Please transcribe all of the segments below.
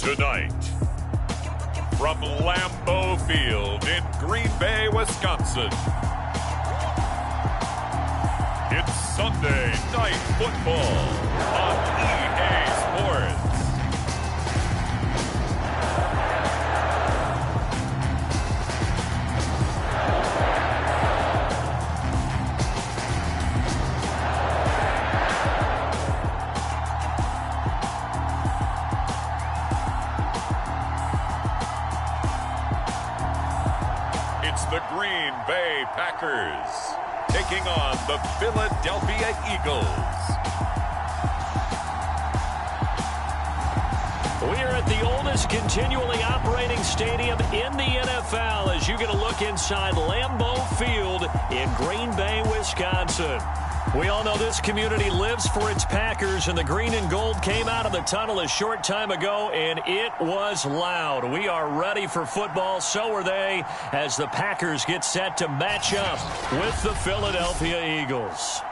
Tonight, from Lambeau Field in Green Bay, Wisconsin, it's Sunday Night Football on EA Sports. It's the Green Bay Packers taking on the Philadelphia Eagles. We are at the oldest continually operating stadium in the NFL as you get a look inside Lambeau Field in Green Bay, Wisconsin. We all know this community lives for its Packers, and the green and gold came out of the tunnel a short time ago, and it was loud. We are ready for football. So are they as the Packers get set to match up with the Philadelphia Eagles.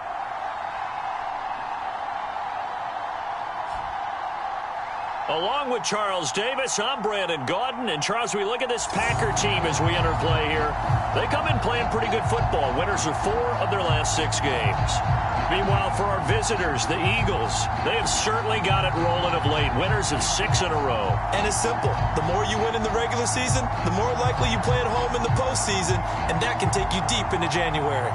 Along with Charles Davis, I'm Brandon Gaudin. And, Charles, we look at this Packer team as we enter play here. They come in playing pretty good football. Winners of 4 of their last 6 games. Meanwhile, for our visitors, the Eagles, they have certainly got it rolling of late. Winners of 6 in a row. And it's simple. The more you win in the regular season, the more likely you play at home in the postseason, and that can take you deep into January.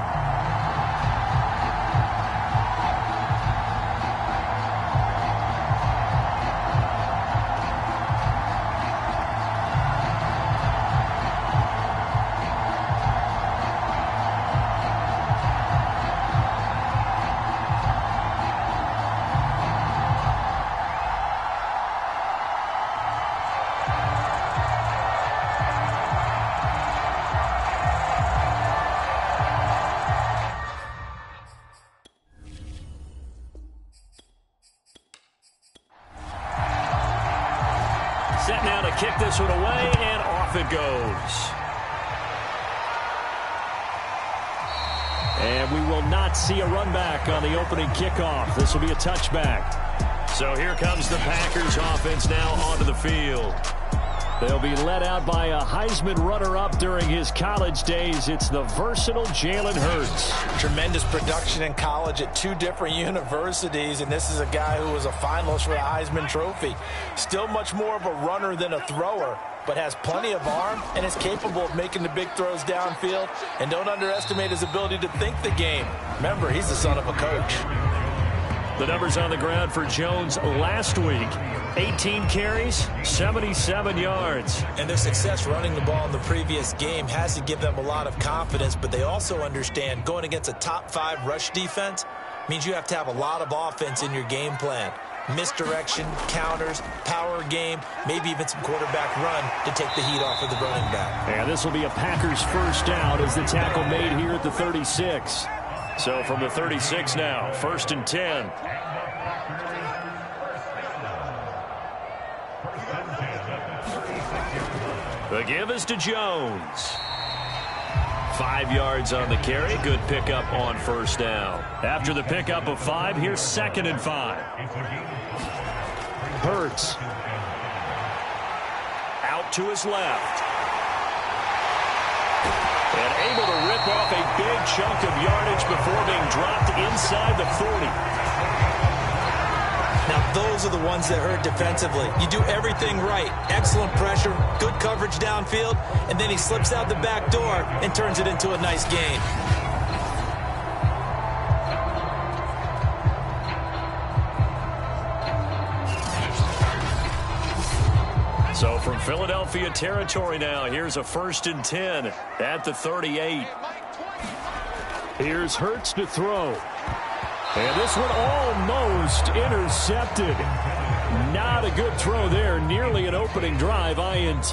Set now to kick this one away, and off it goes. And we will not see a run back on the opening kickoff. This will be a touchback. So here comes the Packers offense now onto the field. They'll be led out by a Heisman runner-up during his college days. It's the versatile Jalen Hurts. Tremendous production in college at 2 different universities, and this is a guy who was a finalist for the Heisman Trophy. Still much more of a runner than a thrower, but has plenty of arm and is capable of making the big throws downfield. And don't underestimate his ability to think the game. Remember, he's the son of a coach. The numbers on the ground for Jones last week. 18 carries, 77 yards. And their success running the ball in the previous game has to give them a lot of confidence, but they also understand going against a top 5 rush defense means you have to have a lot of offense in your game plan. Misdirection, counters, power game, maybe even some quarterback run to take the heat off of the running back. And this will be a Packers first down as the tackle made here at the 36. So from the 36 now, 1st and 10. The give is to Jones. 5 yards on the carry. Good pickup on first down. After the pickup of 5, here's 2nd and 5. Hurts. Out to his left. And able to rip off a big chunk of yardage before being dropped inside the 40. Now, those are the ones that hurt defensively. You do everything right. Excellent pressure, good coverage downfield, and then he slips out the back door and turns it into a nice gain. So from Philadelphia territory now, here's a 1st and 10 at the 38. Here's Hurts to throw. And this one almost intercepted. Not a good throw there. Nearly an opening drive INT.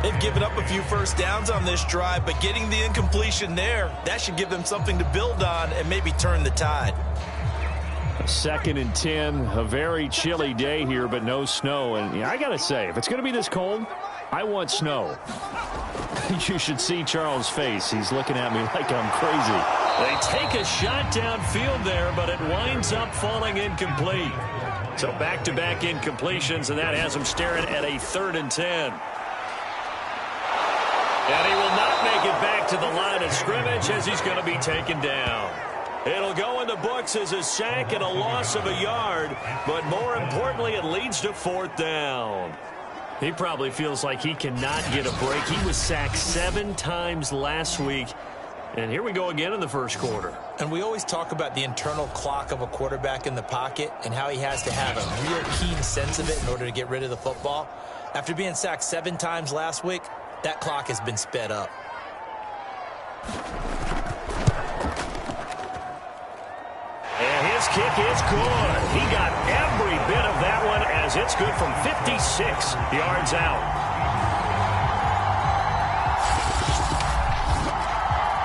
They've given up a few first downs on this drive, but getting the incompletion there, that should give them something to build on and maybe turn the tide. 2nd and 10, a very chilly day here, but no snow. And yeah, I got to say, if it's going to be this cold, I want snow. You should see Charles' face. He's looking at me like I'm crazy. They take a shot downfield there, but it winds up falling incomplete. So back-to-back incompletions, and that has him staring at a 3rd and 10. And he will not make it back to the line of scrimmage as he's going to be taken down. It'll go in the books as a sack and a loss of a yard, but more importantly, it leads to 4th down. He probably feels like he cannot get a break. He was sacked 7 times last week, and here we go again in the first quarter. And we always talk about the internal clock of a quarterback in the pocket and how he has to have a real keen sense of it in order to get rid of the football. After being sacked 7 times last week, that clock has been sped up. And his kick is good. He got every bit of that one as it's good from 56 yards out.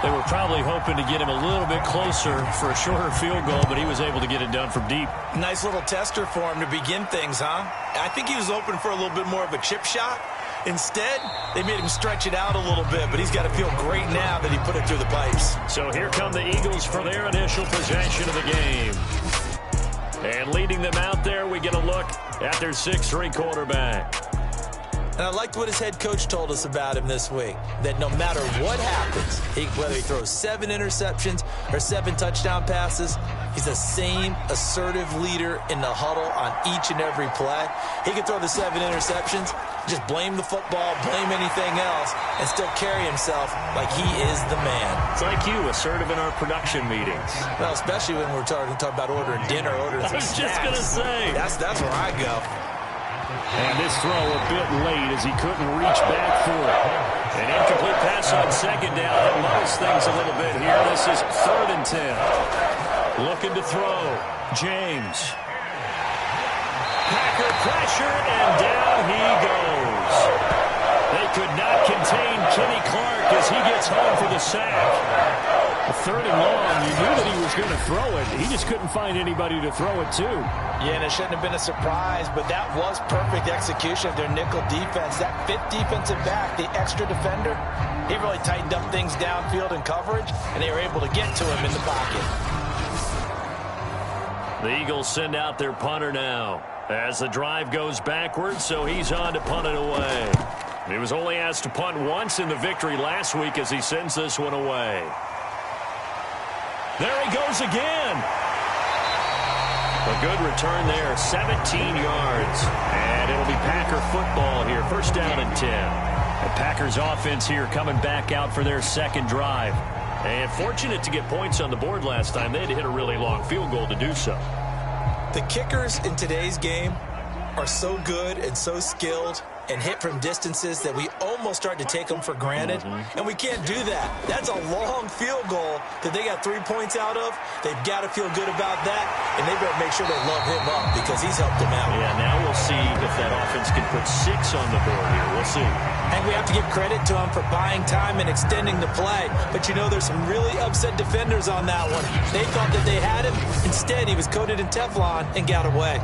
They were probably hoping to get him a little bit closer for a shorter field goal, but he was able to get it done from deep. Nice little tester for him to begin things, huh? I think he was open for a little bit more of a chip shot. Instead, they made him stretch it out a little bit, but he's got to feel great now that he put it through the pipes. So here come the Eagles for their initial possession of the game. And leading them out there, we get a look at their 6'3" quarterback. And I liked what his head coach told us about him this week, that no matter what happens, whether he throws 7 interceptions or 7 touchdown passes, he's the same assertive leader in the huddle on each and every play. He can throw the 7 interceptions, just blame the football, blame anything else, and still carry himself like he is the man. It's like you, assertive in our production meetings. Well, especially when we're talking about ordering dinner, ordering some snacks. I was just going to say. That's where I go. And this throw a bit late as he couldn't reach back for it. An incomplete pass on 2nd down. That lowers things a little bit here. This is 3rd and 10. Looking to throw. James. Packer pressure, and down he goes. They could not contain Kenny Clark as he gets home for the sack. 3rd and long, you knew that he was going to throw it. He just couldn't find anybody to throw it to. Yeah, and it shouldn't have been a surprise, but that was perfect execution of their nickel defense. That 5th defensive back, the extra defender, he really tightened up things downfield in coverage, and they were able to get to him in the pocket. The Eagles send out their punter now as the drive goes backwards, so he's on to punt it away. He was only asked to punt once in the victory last week as he sends this one away. There he goes again. A good return there, 17 yards. And it'll be Packer football here, 1st down and 10. The Packers offense here coming back out for their 2nd drive. And fortunate to get points on the board last time. They had to hit a really long field goal to do so. The kickers in today's game are so good and so skilled and hit from distances that we almost start to take them for granted. And we can't do that. That's a long field goal that they got 3 points out of. They've got to feel good about that, and they better make sure they love him up because he's helped them out. Yeah, now we'll see if that offense can put 6 on the board here. We'll see. And we have to give credit to him for buying time and extending the play. But, you know, there's some really upset defenders on that one. They thought that they had him. Instead, he was coated in Teflon and got away.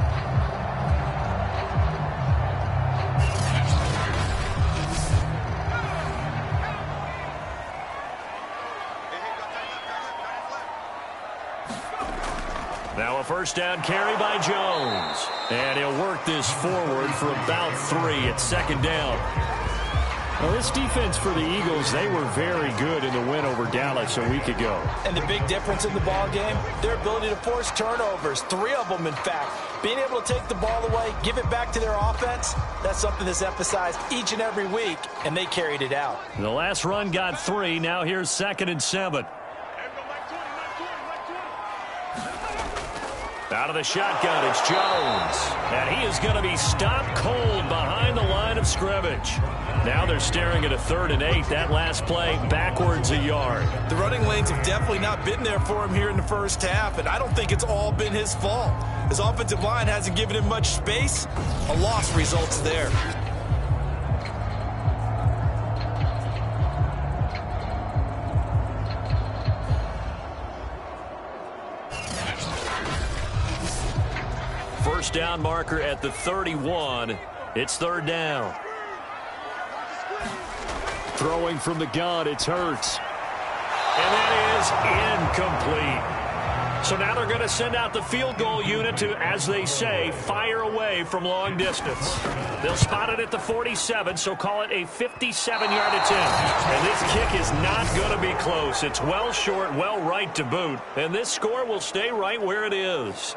Now a 1st down carry by Jones. And he'll work this forward for about 3 at 2nd down. Well, this defense for the Eagles, they were very good in the win over Dallas a week ago. And the big difference in the ball game, their ability to force turnovers, 3 of them in fact. Being able to take the ball away, give it back to their offense, that's something that's emphasized each and every week, and they carried it out. The last run got 3. Now here's 2nd and 7. Out of the shotgun, it's Jones. And he is going to be stopped cold behind the line of scrimmage. Now they're staring at a 3rd and 8. That last play, backwards a yard. The running lanes have definitely not been there for him here in the first half, and I don't think it's all been his fault. His offensive line hasn't given him much space. A loss results there. First down marker at the 31. It's 3rd down. Throwing from the gun, it's Hurts. And that is incomplete. So now they're going to send out the field goal unit to, as they say, fire away from long distance. They'll spot it at the 47, so call it a 57-yard attempt. And this kick is not going to be close. It's well short, well right to boot. And this score will stay right where it is.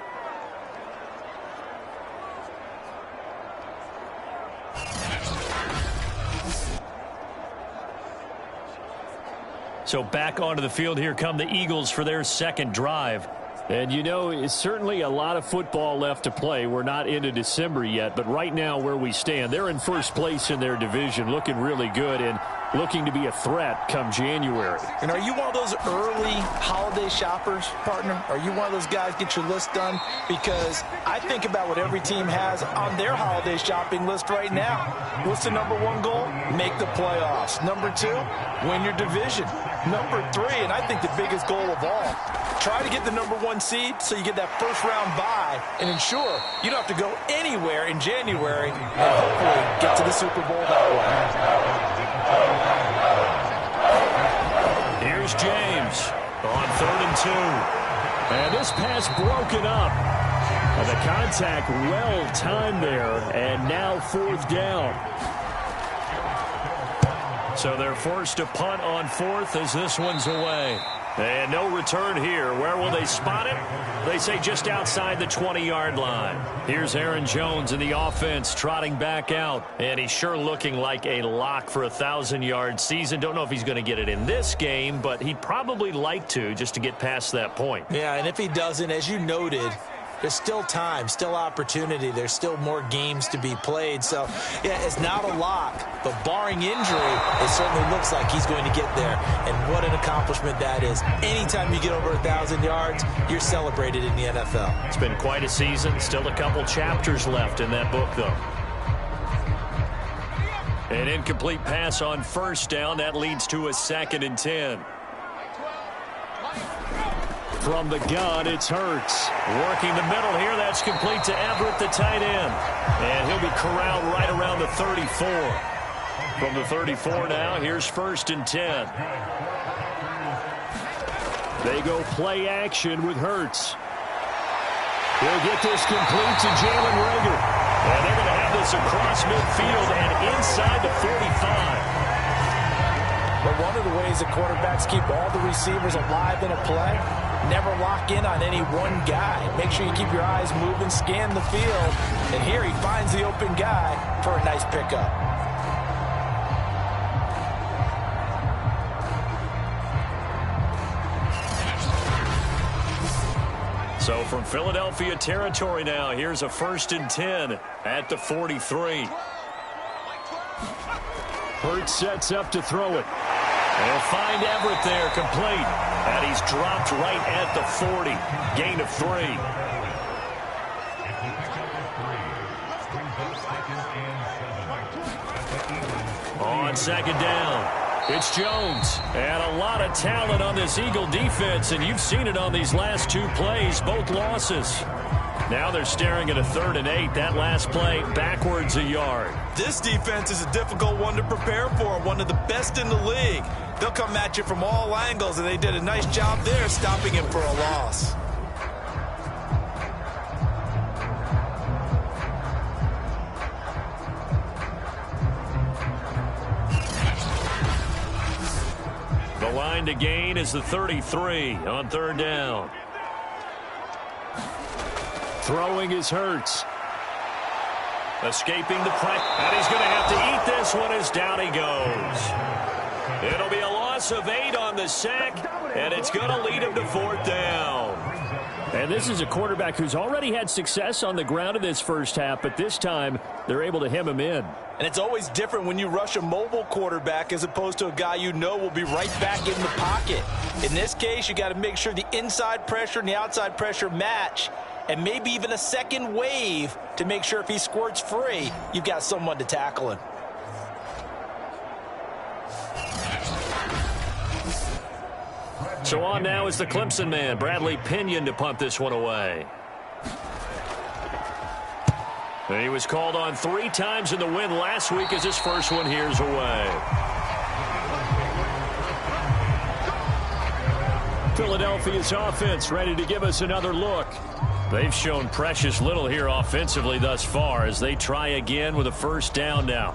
So back onto the field, here come the Eagles for their second drive. And, you know, it's certainly a lot of football left to play. We're not into December yet, but right now where we stand, they're in first place in their division, looking really good and looking to be a threat come January. And are you one of those early holiday shoppers, partner? Are you one of those guys get your list done? Because I think about what every team has on their holiday shopping list right now. What's the number one goal? Make the playoffs. Number two, win your division. Number three, and I think the biggest goal of all, try to get the number one seed so you get that first round bye and ensure you don't have to go anywhere in January and hopefully get to the Super Bowl that way. Here's James on 3rd and 2. And this pass broken up. And the contact well timed there, and now 4th down. So they're forced to punt on 4th as this one's away. And no return here. Where will they spot it? They say just outside the 20-yard line. Here's Aaron Jones in the offense trotting back out. And he's sure looking like a lock for a 1,000-yard season. Don't know if he's going to get it in this game, but he'd probably like to just to get past that point. Yeah, and if he doesn't, as you noted, there's still time, still opportunity. There's still more games to be played. So, yeah, it's not a lock. But barring injury, it certainly looks like he's going to get there. And what an accomplishment that is. Anytime you get over 1,000 yards, you're celebrated in the NFL. It's been quite a season. Still a couple chapters left in that book, though. An incomplete pass on 1st down. That leads to a 2nd and 10. From the gun, it's Hurts. Working the middle here. That's complete to Everett, the tight end. And he'll be corralled right around the 34. From the 34 now, here's 1st and 10. They go play action with Hurts. He'll get this complete to Jalen Reagor. And they're going to have this across midfield and inside the 45. But one of the ways that quarterbacks keep all the receivers alive in a play, never lock in on any one guy. Make sure you keep your eyes moving, scan the field. And here he finds the open guy for a nice pickup. So from Philadelphia territory now, here's a 1st and 10 at the 43. Hurts sets up to throw it. They'll find Everett there, complete. And he's dropped right at the 40. Gain of 3. On 2nd down, it's Jones. And a lot of talent on this Eagle defense, and you've seen it on these last 2 plays, both losses. Now they're staring at a 3rd and 8. That last play, backwards a yard. This defense is a difficult one to prepare for, one of the best in the league. They'll come at you from all angles, and they did a nice job there stopping him for a loss. The line to gain is the 33 on 3rd down. Throwing is Hurts. Escaping the press. And he's going to have to eat this one as down he goes. It'll be a loss of 8 on the sack, and it's going to lead him to 4th down. And this is a quarterback who's already had success on the ground in this first half, but this time they're able to hem him in. And it's always different when you rush a mobile quarterback as opposed to a guy you know will be right back in the pocket. In this case, you got to make sure the inside pressure and the outside pressure match, and maybe even a second wave to make sure if he squirts free, you've got someone to tackle him. So on now is the Clemson man, Bradley Pinion, to punt this one away. And he was called on 3 times in the win last week as his first one here's away. Philadelphia's offense ready to give us another look. They've shown precious little here offensively thus far as they try again with a first down now.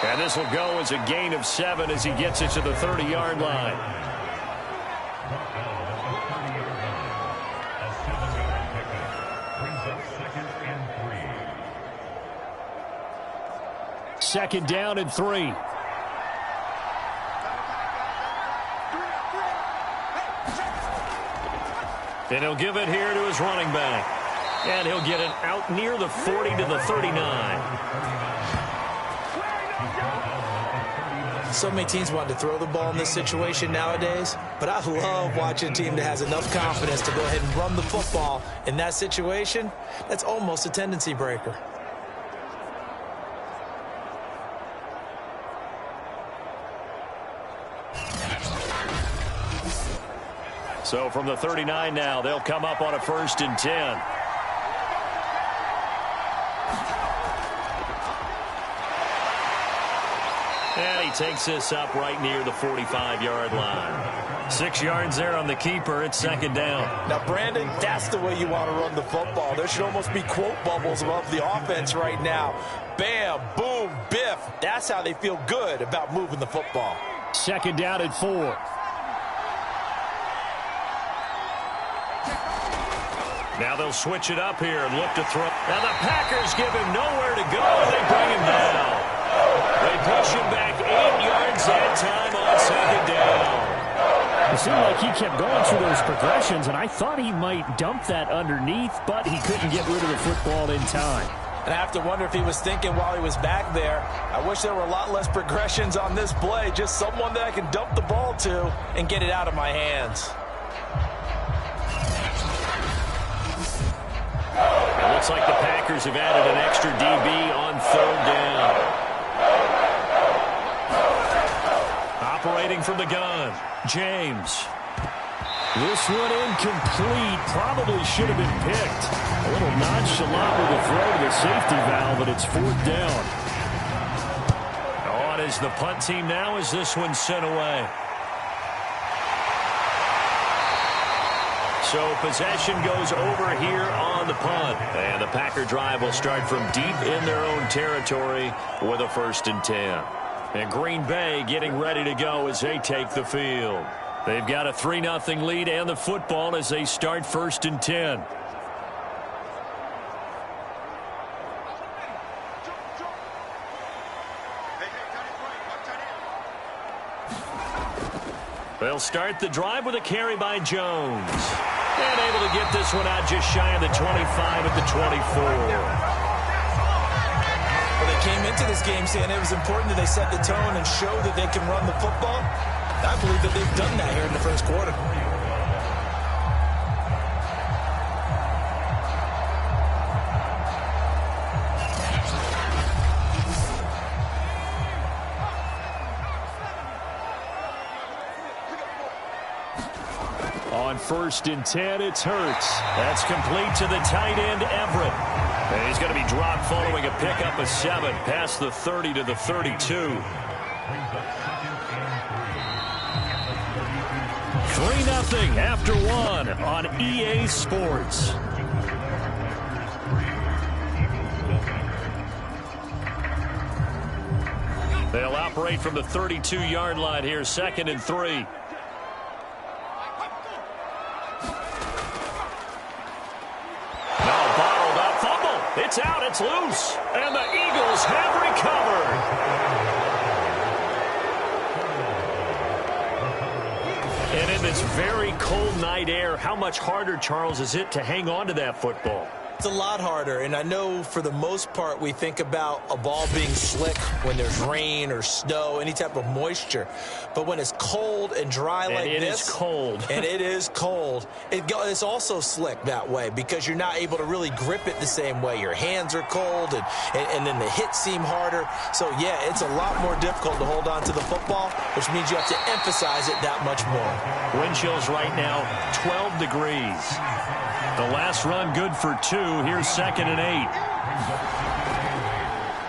And this will go as a gain of 7 as he gets it to the 30-yard line. Second down and 3. And he'll give it here to his running back. And he'll get it out near the 40 to the 39. So many teams want to throw the ball in this situation nowadays, but I love watching a team that has enough confidence to go ahead and run the football. In that situation, that's almost a tendency breaker. So from the 39 now, they'll come up on a 1st and 10. And he takes this up right near the 45-yard line. 6 yards there on the keeper. It's second down. Now, Brandon, that's the way you want to run the football. There should almost be quote bubbles above the offense right now. Bam, boom, biff. That's how they feel good about moving the football. Second down and 4. Now they'll switch it up here and look to throw. Now the Packers give him nowhere to go. They bring him down. They push him back 8 yards that time on second down. It seemed like he kept going through those progressions, and I thought he might dump that underneath, but he couldn't get rid of the football in time. And I have to wonder if he was thinking while he was back there, I wish there were a lot less progressions on this play. Just someone that I can dump the ball to and get it out of my hands. It looks like the Packers have added an extra DB on 3rd down. Operating from the gun, James. This one incomplete. Probably should have been picked. A little nonchalant with a throw to the safety valve, but it's 4th down. On is the punt team now as this one's sent away. So possession goes over here on the punt. And the Packer drive will start from deep in their own territory with a 1st and 10. And Green Bay getting ready to go as they take the field. They've got a 3-0 lead and the football as they start 1st and 10. They'll start the drive with a carry by Jones. And able to get this one out just shy of the 25 at the 24. Well, they came into this game saying it was important that they set the tone and show that they can run the football. I believe that they've done that here in the 1st quarter. On 1st and 10, it's Hurts. That's complete to the tight end, Everett. And he's going to be dropped following a pickup of 7 past the 30 to the 32. 3-0 after 1 on EA Sports. They'll operate from the 32-yard line here, 2nd and 3. It's out, it's loose, and the Eagles have recovered. And in this very cold night air, how much harder, Charles, is it to hang on to that football? It's a lot harder, and I know for the most part we think about a ball being slick when there's rain or snow, any type of moisture. But when it's cold and dry like this. And it is cold. And it is cold. It's also slick that way because you're not able to really grip it the same way. Your hands are cold, and then the hits seem harder. So, yeah, it's a lot more difficult to hold on to the football, which means you have to emphasize it that much more. Wind chills right now, 12 degrees. The last run good for 2. Here's 2nd and 8.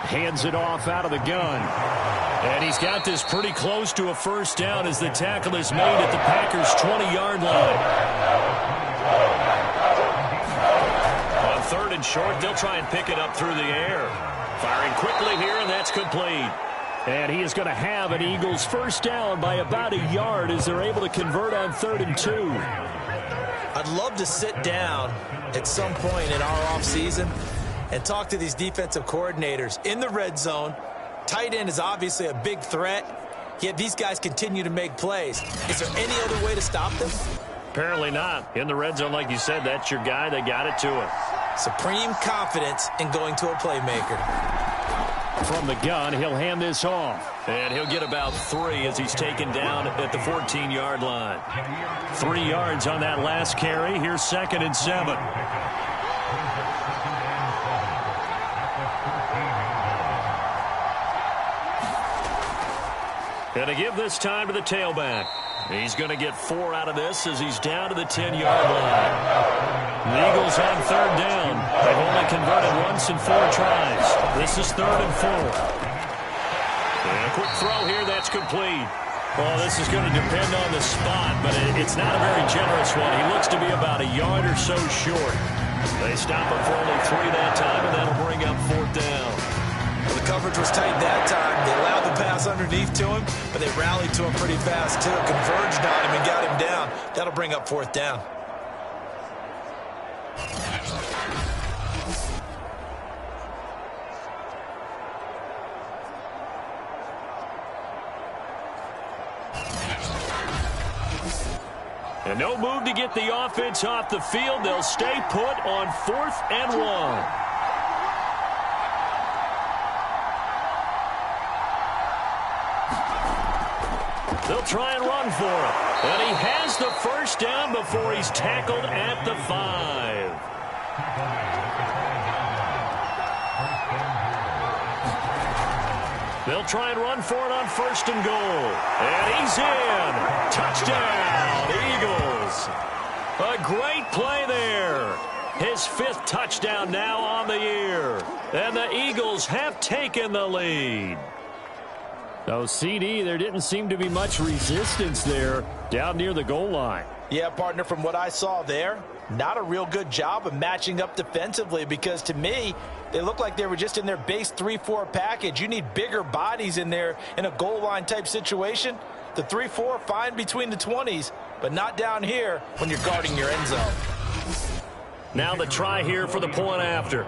Hands it off out of the gun. And he's got this pretty close to a first down as the tackle is made at the Packers' 20-yard line. On 3rd and short, they'll try and pick it up through the air. Firing quickly here, and that's complete. And he is going to have an Eagles first down by about a yard as they're able to convert on 3rd and 2. I'd love to sit down at some point in our offseason and talk to these defensive coordinators in the red zone. Tight end is obviously a big threat, yet these guys continue to make plays. Is there any other way to stop them? Apparently not. In the red zone, like you said, that's your guy. They got it to him. Supreme confidence in going to a playmaker. From the gun, he'll hand this off. And he'll get about 3 as he's taken down at the 14-yard line. 3 yards on that last carry. Here's 2nd and 7. And to give this time to the tailback. He's going to get 4 out of this as he's down to the 10-yard line. The Eagles on 3rd down. They've only converted once in 4 tries. This is 3rd and 4. And a quick throw here, that's complete. Well, this is going to depend on the spot, but it's not a very generous one. He looks to be about a yard or so short. They stop him for only 3 that time, and that'll bring up 4th down. Well, the coverage was tight that time. They allowed the pass underneath to him, but they rallied to him pretty fast, too. Converged on him and got him down. That'll bring up 4th down. And no move to get the offense off the field. They'll stay put on 4th and 1. They'll try and run for him. And he has the first down before he's tackled at the 5. They'll try and run for it on 1st and goal. And he's in. Touchdown, Eagles. A great play there. His 5th touchdown now on the year. And the Eagles have taken the lead. So, CD, there didn't seem to be much resistance there down near the goal line. Yeah, partner, from what I saw there, not a real good job of matching up defensively because, to me, they looked like they were just in their base 3-4 package. You need bigger bodies in there in a goal line type situation. The 3-4, fine between the 20s, but not down here when you're guarding your end zone. Now the try here for the point after.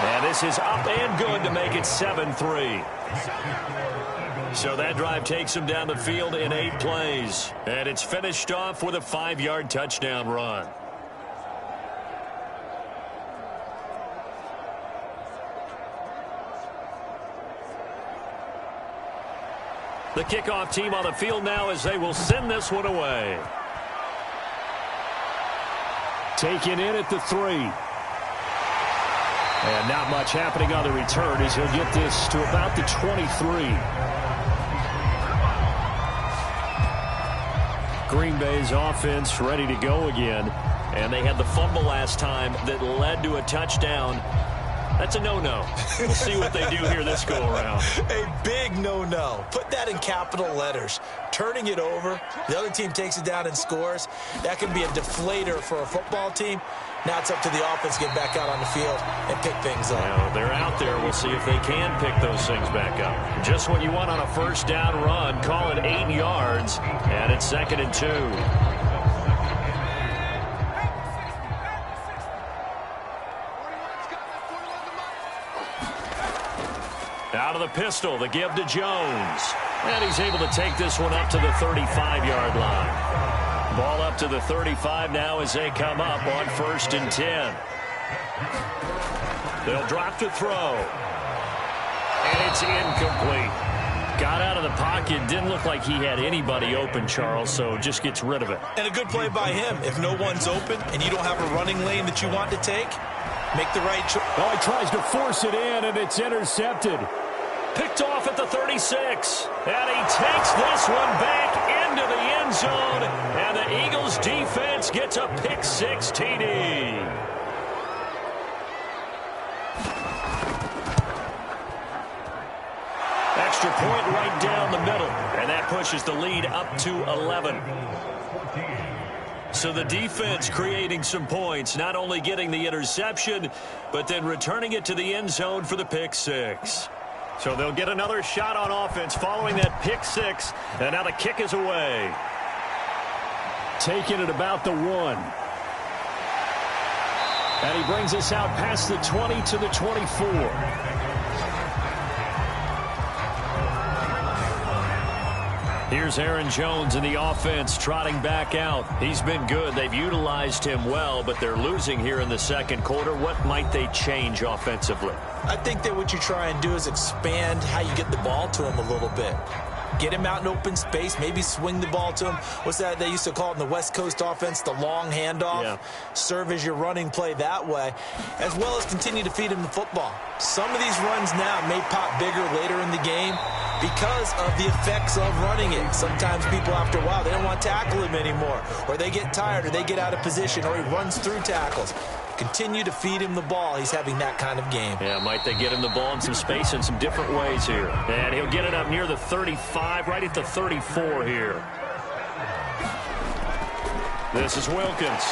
And this is up and good to make it 7-3. So that drive takes him down the field in 8 plays. And it's finished off with a 5-yard touchdown run. The kickoff team on the field now as they will send this one away. Taken in at the 3. And not much happening on the return as he'll get this to about the 23. Green Bay's offense ready to go again. And they had the fumble last time that led to a touchdown. That's a no-no. We'll see what they do here this go-around. A big no-no. Put that in capital letters. Turning it over, the other team takes it down and scores. That can be a deflator for a football team. Now it's up to the offense to get back out on the field and pick things up. Now, they're out there. We'll see if they can pick those things back up. Just what you want on a first down run. Call it 8 yards, and it's 2nd and 2. Out of the pistol, the give to Jones. And he's able to take this one up to the 35-yard line. Ball up to the 35 now as they come up on 1st and 10. They'll drop to throw. And it's incomplete. Got out of the pocket. Didn't look like he had anybody open, Charles, so just gets rid of it. And a good play by him. If no one's open and you don't have a running lane that you want to take, make the right choice. Oh, he tries to force it in, and it's intercepted. Picked off at the 36. And he takes this one back into the end zone. And the Eagles defense gets a pick 6 TD. Extra point right down the middle. And that pushes the lead up to 11. So the defense creating some points, not only getting the interception, but then returning it to the end zone for the pick 6. So they'll get another shot on offense following that pick 6. And now the kick is away. Taking it about the 1. And he brings us out past the 20 to the 24. Here's Aaron Jones in the offense trotting back out. He's been good. They've utilized him well, but they're losing here in the second quarter. What might they change offensively? I think that what you try and do is expand how you get the ball to him a little bit. Get him out in open space, maybe swing the ball to him. What's that they used to call it in the West Coast offense, the long handoff? Yeah. Serve as your running play that way, as well as continue to feed him the football. Some of these runs now may pop bigger later in the game because of the effects of running it. Sometimes people, after a while, they don't want to tackle him anymore, or they get tired, or they get out of position, or he runs through tackles. Continue to feed him the ball. He's having that kind of game. Yeah, might they get him the ball in some space in some different ways here. And he'll get it up near the 35, right at the 34 here. This is Wilkins.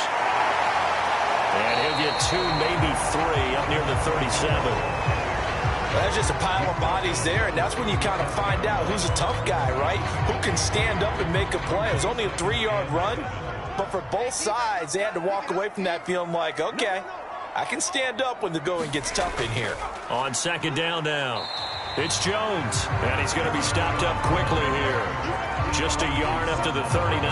And he'll get 2, maybe 3, up near the 37. That's just a pile of bodies there, and that's when you kind of find out who's a tough guy, right? Who can stand up and make a play. It was only a 3-yard run. But for both sides, they had to walk away from that feeling like, okay, I can stand up when the going gets tough in here. On second down now, it's Jones, and he's going to be stopped up quickly here. Just a yard up to the 39.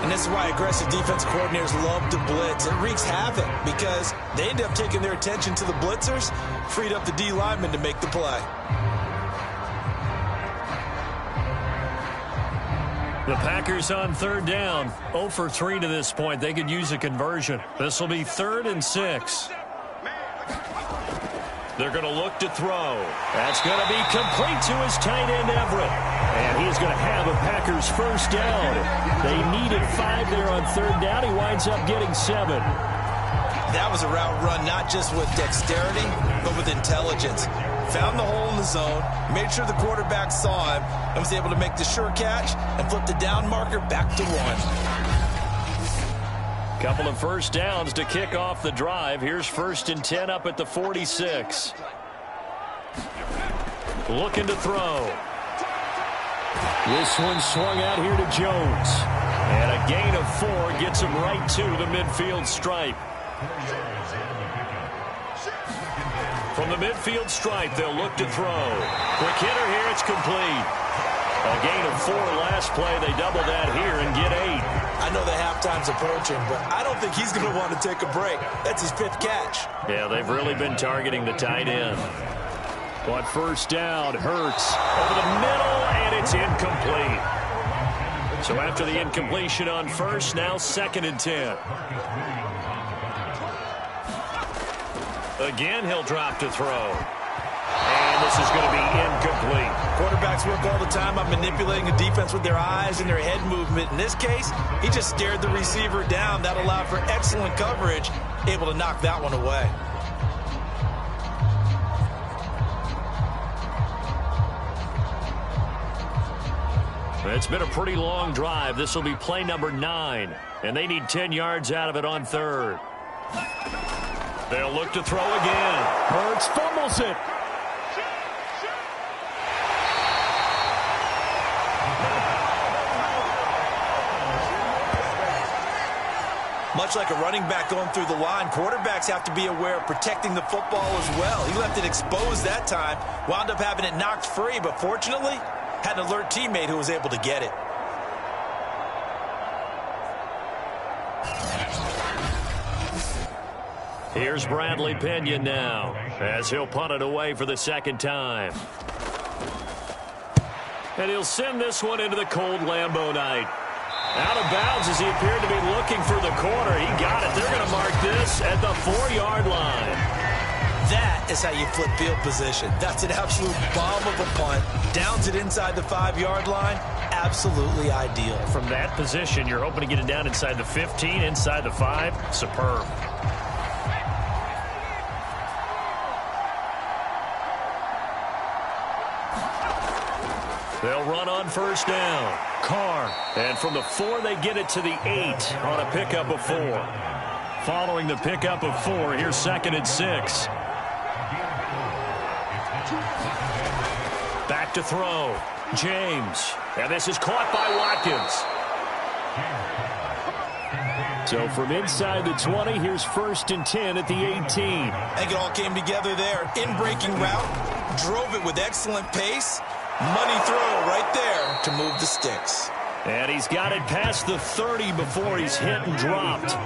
And this is why aggressive defense coordinators love to blitz. It wreaks havoc because they end up taking their attention to the blitzers, freed up the D lineman to make the play. The Packers on third down, 0 for 3 to this point. They could use a conversion. This will be 3rd and 6. They're going to look to throw. That's going to be complete to his tight end, Everett. And he's going to have a Packers first down. They needed 5 there on third down. He winds up getting 7. That was a route run not just with dexterity, but with intelligence. Found the hole in the zone, made sure the quarterback saw him, and was able to make the sure catch and flip the down marker back to 1. Couple of first downs to kick off the drive. Here's 1st and 10 up at the 46. Looking to throw. This one swung out here to Jones. And a gain of 4 gets him right to the midfield stripe. From the midfield stripe, they'll look to throw. Quick hitter here, it's complete. A gain of 4 last play. They double that here and get 8. I know the halftime's approaching, but I don't think he's going to want to take a break. That's his 5th catch. Yeah, they've really been targeting the tight end. But first down, Hurts. Over the middle, and it's incomplete. So after the incompletion on first, now 2nd and 10. Again, he'll drop to throw. And this is going to be incomplete. Quarterbacks work all the time on manipulating the defense with their eyes and their head movement. In this case, he just stared the receiver down. That allowed for excellent coverage, able to knock that one away. It's been a pretty long drive. This will be play number 9. And they need 10 yards out of it on third. They'll look to throw again. Hurts fumbles it. Much like a running back going through the line, quarterbacks have to be aware of protecting the football as well. He left it exposed that time, wound up having it knocked free, but fortunately, had an alert teammate who was able to get it. Here's Bradley Pinion now, as he'll punt it away for the second time. And he'll send this one into the cold Lambeau night. Out of bounds as he appeared to be looking for the corner. He got it. They're going to mark this at the 4-yard line. That is how you flip field position. That's an absolute bomb of a punt. Downs it inside the 5-yard line. Absolutely ideal. From that position, you're hoping to get it down inside the 15, inside the 5. Superb. They'll run on first down. Carr. And from the 4, they get it to the 8 on a pickup of 4. Following the pickup of 4, here's 2nd and 6. Back to throw. James. And this is caught by Watkins. So from inside the 20, here's 1st and 10 at the 18. I think it all came together there. In-breaking route. Drove it with excellent pace. Money throw right there to move the sticks. And he's got it past the 30 before he's hit and dropped.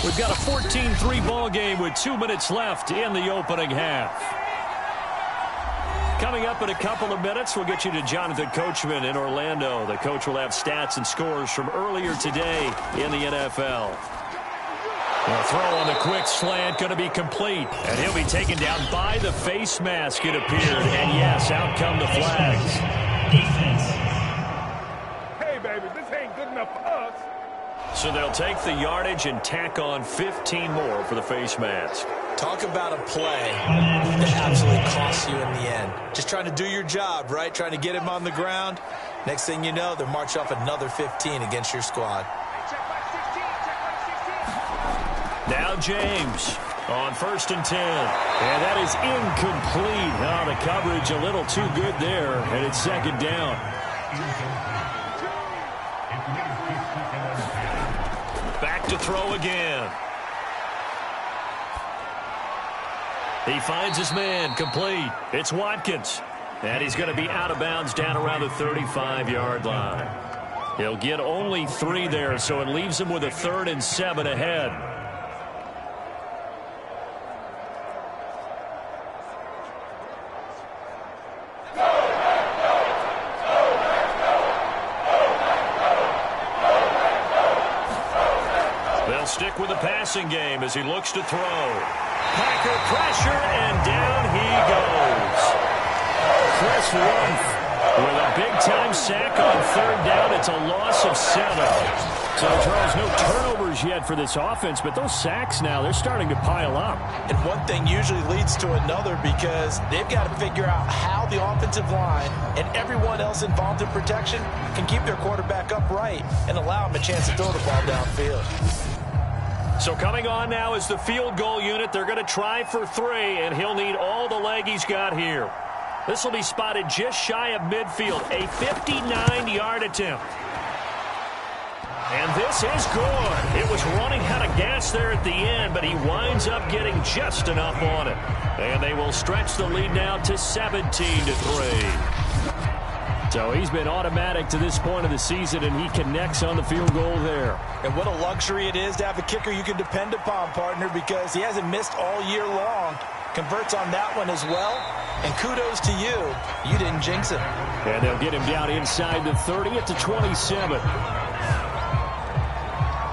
We've got a 14-3 ball game with 2 minutes left in the opening half. Coming up in a couple of minutes, we'll get you to Jonathan Coachman in Orlando. The coach will have stats and scores from earlier today in the NFL. The throw on the quick slant going to be complete. And he'll be taken down by the face mask, it appeared. And yes, out come the flags. Hey, baby, this ain't good enough for us. So they'll take the yardage and tack on 15 more for the face mask. Talk about a play that absolutely costs you in the end. Just trying to do your job, right? Trying to get him on the ground. Next thing you know, they'll march off another 15 against your squad. Now James on 1st and 10. And that is incomplete. Oh, the coverage a little too good there. And it's 2nd down. Back to throw again. He finds his man, complete. It's Watkins. And he's going to be out of bounds down around the 35-yard line. He'll get only 3 there, so it leaves him with a 3rd and 7 ahead. They'll stick with the passing game as he looks to throw. Packer pressure, and down he goes. Chris Rumph with a big-time sack on 3rd down. It's a loss of 7. So, Charles, no turnovers yet for this offense, but those sacks now, they're starting to pile up. And one thing usually leads to another because they've got to figure out how the offensive line and everyone else involved in protection can keep their quarterback upright and allow him a chance to throw the ball downfield. So coming on now is the field goal unit. They're going to try for 3, and he'll need all the leg he's got here. This will be spotted just shy of midfield, a 59-yard attempt. And this is good. It was running out of gas there at the end, but he winds up getting just enough on it. And they will stretch the lead now to 17-3. So he's been automatic to this point of the season, and he connects on the field goal there. And what a luxury it is to have a kicker you can depend upon, partner, because he hasn't missed all year long. Converts on that one as well. And kudos to you. You didn't jinx him. And they'll get him down inside the 30 at the 27.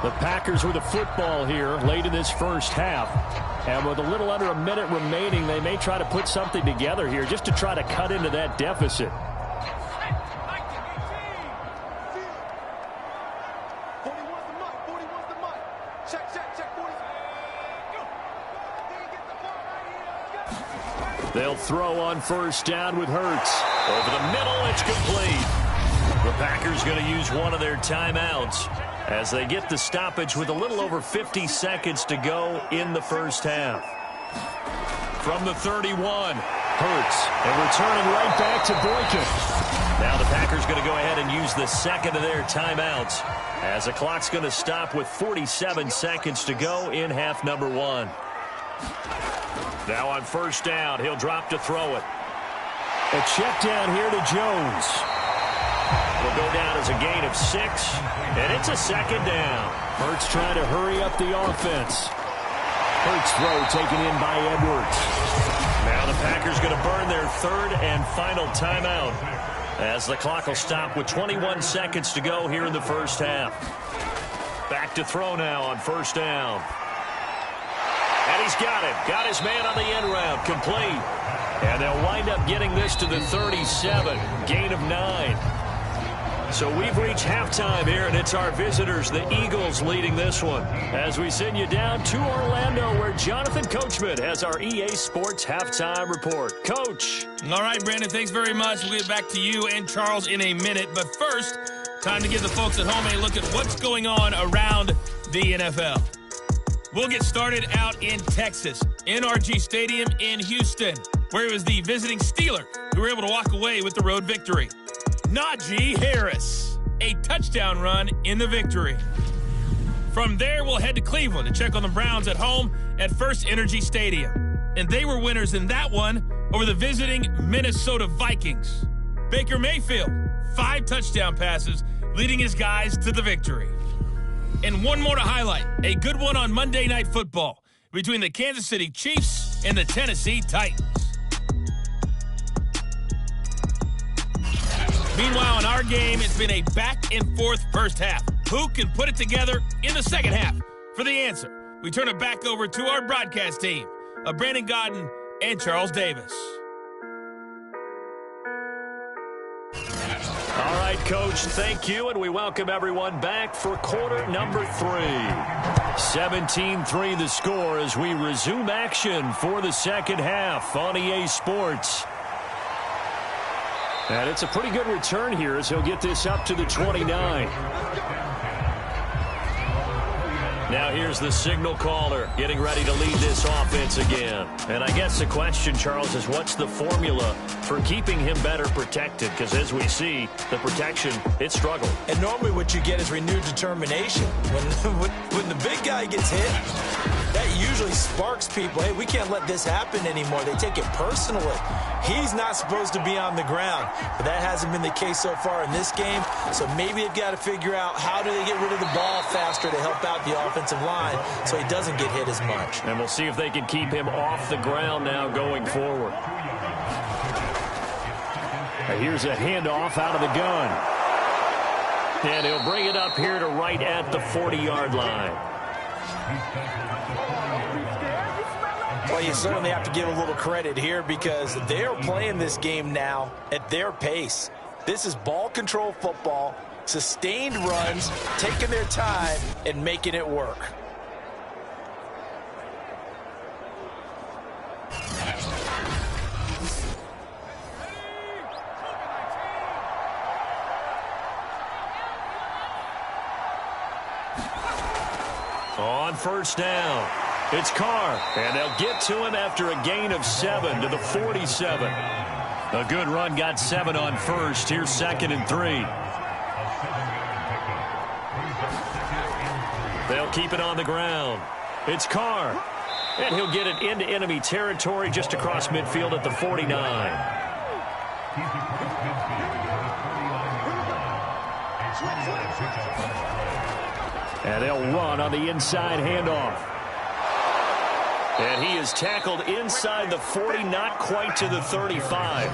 The Packers with the football here late in this first half. And with a little under a minute remaining, they may try to put something together here just to try to cut into that deficit. They'll throw on first down with Hurts. Over the middle, it's complete. The Packers going to use one of their timeouts as they get the stoppage with a little over 50 seconds to go in the first half. From the 31, Hurts, and returning right back to Boykin. Now the Packers going to go ahead and use the second of their timeouts as the clock's going to stop with 47 seconds to go in half number 1. Now on first down, he'll drop to throw it. A check down here to Jones. Will go down as a gain of 6, and it's a second down. Hurts trying to hurry up the offense. Hurts throw taken in by Edwards. Now the Packers going to burn their third and final timeout as the clock will stop with 21 seconds to go here in the first half. Back to throw now on first down. And he's got it. Got his man on the end route. Complete. And they'll wind up getting this to the 37. Gain of 9. So we've reached halftime here, and it's our visitors, the Eagles, leading this one. As we send you down to Orlando, where Jonathan Coachman has our EA Sports Halftime Report. Coach. All right, Brandon, thanks very much. We'll get back to you and Charles in a minute. But first, time to give the folks at home a look at what's going on around the NFL. We'll get started out in Texas, NRG Stadium in Houston, where it was the visiting Steelers who were able to walk away with the road victory. Najee Harris, a touchdown run in the victory. From there, we'll head to Cleveland to check on the Browns at home at First Energy Stadium. And they were winners in that one over the visiting Minnesota Vikings. Baker Mayfield, 5 touchdown passes, leading his guys to the victory. And one more to highlight, a good one on Monday Night Football between the Kansas City Chiefs and the Tennessee Titans. Meanwhile, in our game, it's been a back-and-forth first half. Who can put it together in the second half? For the answer, we turn it back over to our broadcast team of Brandon Godden and Charles Davis. All right, Coach, thank you, and we welcome everyone back for quarter number 3. 17-3 the score as we resume action for the second half on EA Sports. And it's a pretty good return here as he'll get this up to the 29. Now here's the signal caller getting ready to lead this offense again. And I guess the question, Charles, is what's the formula for keeping him better protected? Because as we see, the protection, it struggled. And normally what you get is renewed determination. When the big guy gets hit, that usually sparks people. Hey, we can't let this happen anymore. They take it personally. He's not supposed to be on the ground, but that hasn't been the case so far in this game. So maybe they've got to figure out how do they get rid of the ball faster to help out the offensive line so he doesn't get hit as much. And we'll see if they can keep him off the ground now going forward. Here's a handoff out of the gun. And he'll bring it up here to right at the 40-yard line. Well, you certainly have to give a little credit here because they're playing this game now at their pace. This is ball control football, sustained runs, taking their time and making it work. On first down, it's Carr, and they'll get to him after a gain of 7 to the 47. A good run, got 7 on first. Here's 2nd and 3. They'll keep it on the ground. It's Carr, and he'll get it into enemy territory just across midfield at the 49. And they'll run on the inside handoff. And he is tackled inside the 40, not quite to the 35.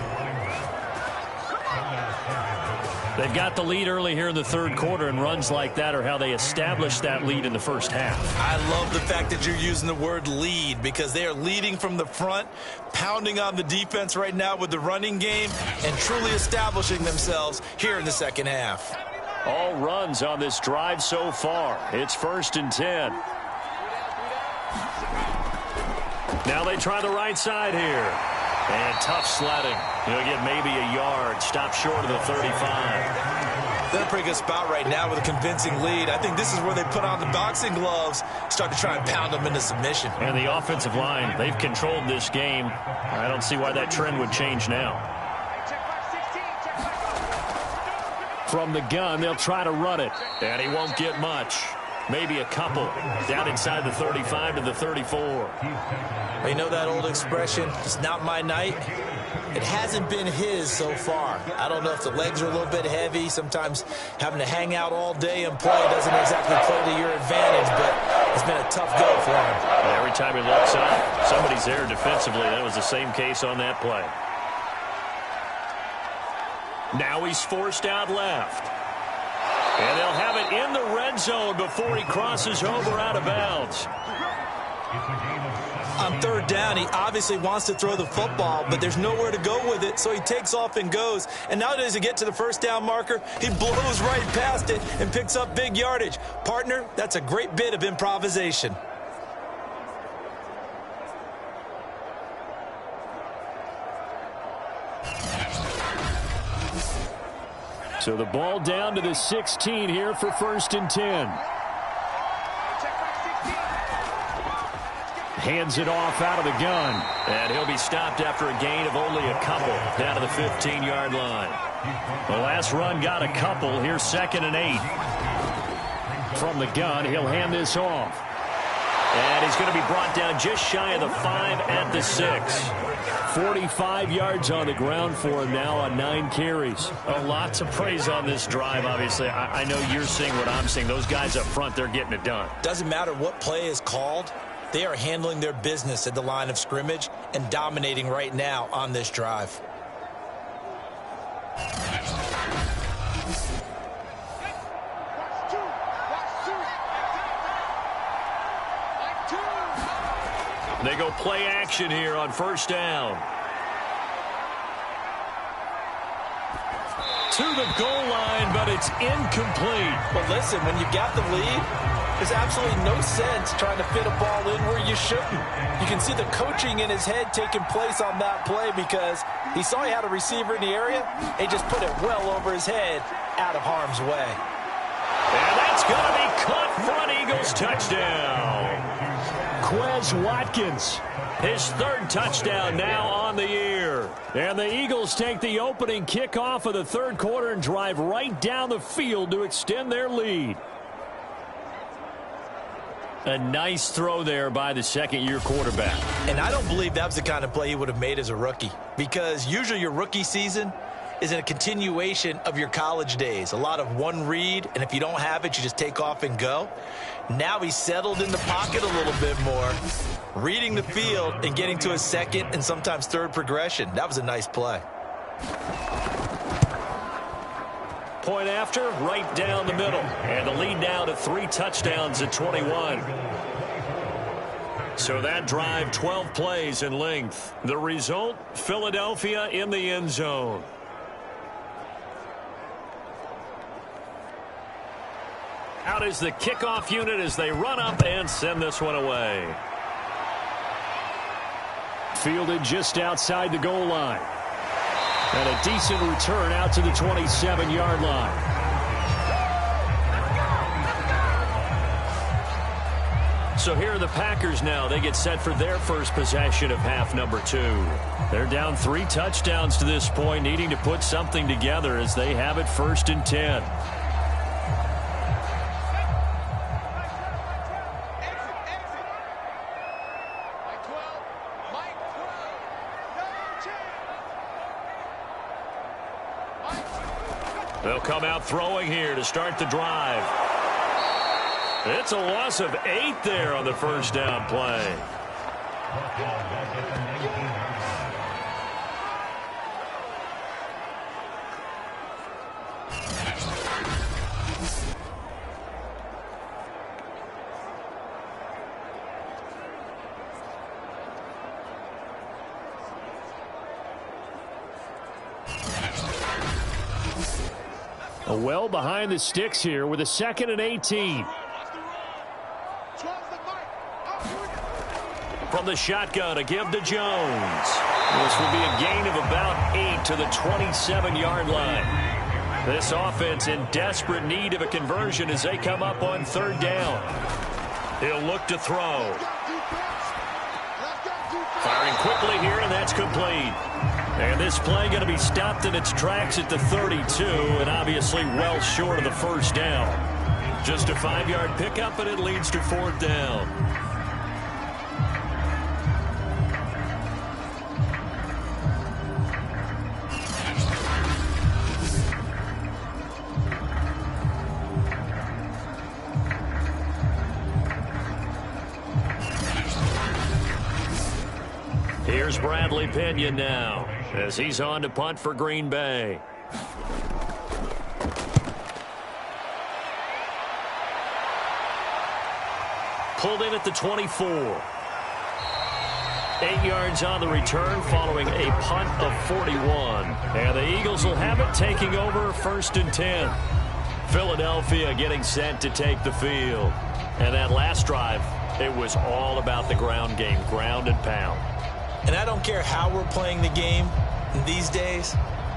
They've got the lead early here in the third quarter, and runs like that are how they established that lead in the first half. I love the fact that you're using the word lead because they are leading from the front, pounding on the defense right now with the running game, and truly establishing themselves here in the second half. All runs on this drive so far. It's 1st and 10. Now they try the right side here. And tough sledding. He'll get maybe a yard. Stop short of the 35. They're in a pretty good spot right now with a convincing lead. I think this is where they put on the boxing gloves, start to try and pound them into submission. And the offensive line, they've controlled this game. I don't see why that trend would change now. From the gun, they'll try to run it. And he won't get much. Maybe a couple. Down inside the 35 to the 34. Well, you know that old expression, it's not my night? It hasn't been his so far. I don't know if the legs are a little bit heavy. Sometimes having to hang out all day and play doesn't exactly play to your advantage, but it's been a tough go for him. And every time he looks up, somebody's there defensively. That was the same case on that play. Now he's forced out left. And they'll have it in the red zone before he crosses over out of bounds. On third down, he obviously wants to throw the football, but there's nowhere to go with it, so he takes off and goes. And now does he get to the first down marker? He blows right past it and picks up big yardage. Partner, that's a great bit of improvisation. So the ball down to the 16 here for 1st and 10. Hands it off out of the gun. And he'll be stopped after a gain of only a couple down to the 15-yard line. The last run got a couple. Here's 2nd and 8. From the gun, he'll hand this off. And he's going to be brought down just shy of the 5 at the 6. 45 yards on the ground for him now on 9 carries. Oh, lots of praise on this drive, obviously. I know you're seeing what I'm seeing. Those guys up front, they're getting it done. Doesn't matter what play is called. They are handling their business at the line of scrimmage and dominating right now on this drive. They go play action here on 1st down. To the goal line, but it's incomplete. Well, listen, when you got the lead, there's absolutely no sense trying to fit a ball in where you shouldn't. You can see the coaching in his head taking place on that play because he saw he had a receiver in the area. He just put it well over his head out of harm's way. And that's going to be caught for an Eagles touchdown. Quez Watkins. His 3rd touchdown now on the year. And the Eagles take the opening kickoff of the 3rd quarter and drive right down the field to extend their lead. A nice throw there by the 2nd-year quarterback. And I don't believe that was the kind of play he would have made as a rookie, because usually your rookie season is in a continuation of your college days. A lot of one read, and if you don't have it, you just take off and go. Now he's settled in the pocket a little bit more, reading the field and getting to a 2nd and sometimes 3rd progression. That was a nice play. Point after, right down the middle. And the lead now to 3 touchdowns at 21. So that drive, 12 plays in length. The result, Philadelphia in the end zone. Out is the kickoff unit as they run up and send this one away. Fielded just outside the goal line. And a decent return out to the 27-yard line. So here are the Packers now. They get set for their first possession of half number 2. They're down 3 touchdowns to this point, needing to put something together as they have it 1st and 10. They'll come out throwing here to start the drive. It's a loss of 8 there on the 1st down play. Well behind the sticks here with a 2nd and 18. From the shotgun, a give to Jones. This will be a gain of about 8 to the 27-yard line. This offense in desperate need of a conversion as they come up on 3rd down. He'll look to throw. Firing quickly here, and that's complete. And this play going to be stopped in its tracks at the 32, and obviously well short of the first down. Just a 5-yard pickup, and it leads to 4th down. Here's Bradley Pinion now as he's on to punt for Green Bay. Pulled in at the 24. 8 yards on the return following a punt of 41. And the Eagles will have it, taking over 1st and 10. Philadelphia getting set to take the field. And that last drive, it was all about the ground game, ground and pound. And I don't care how we're playing the game these days,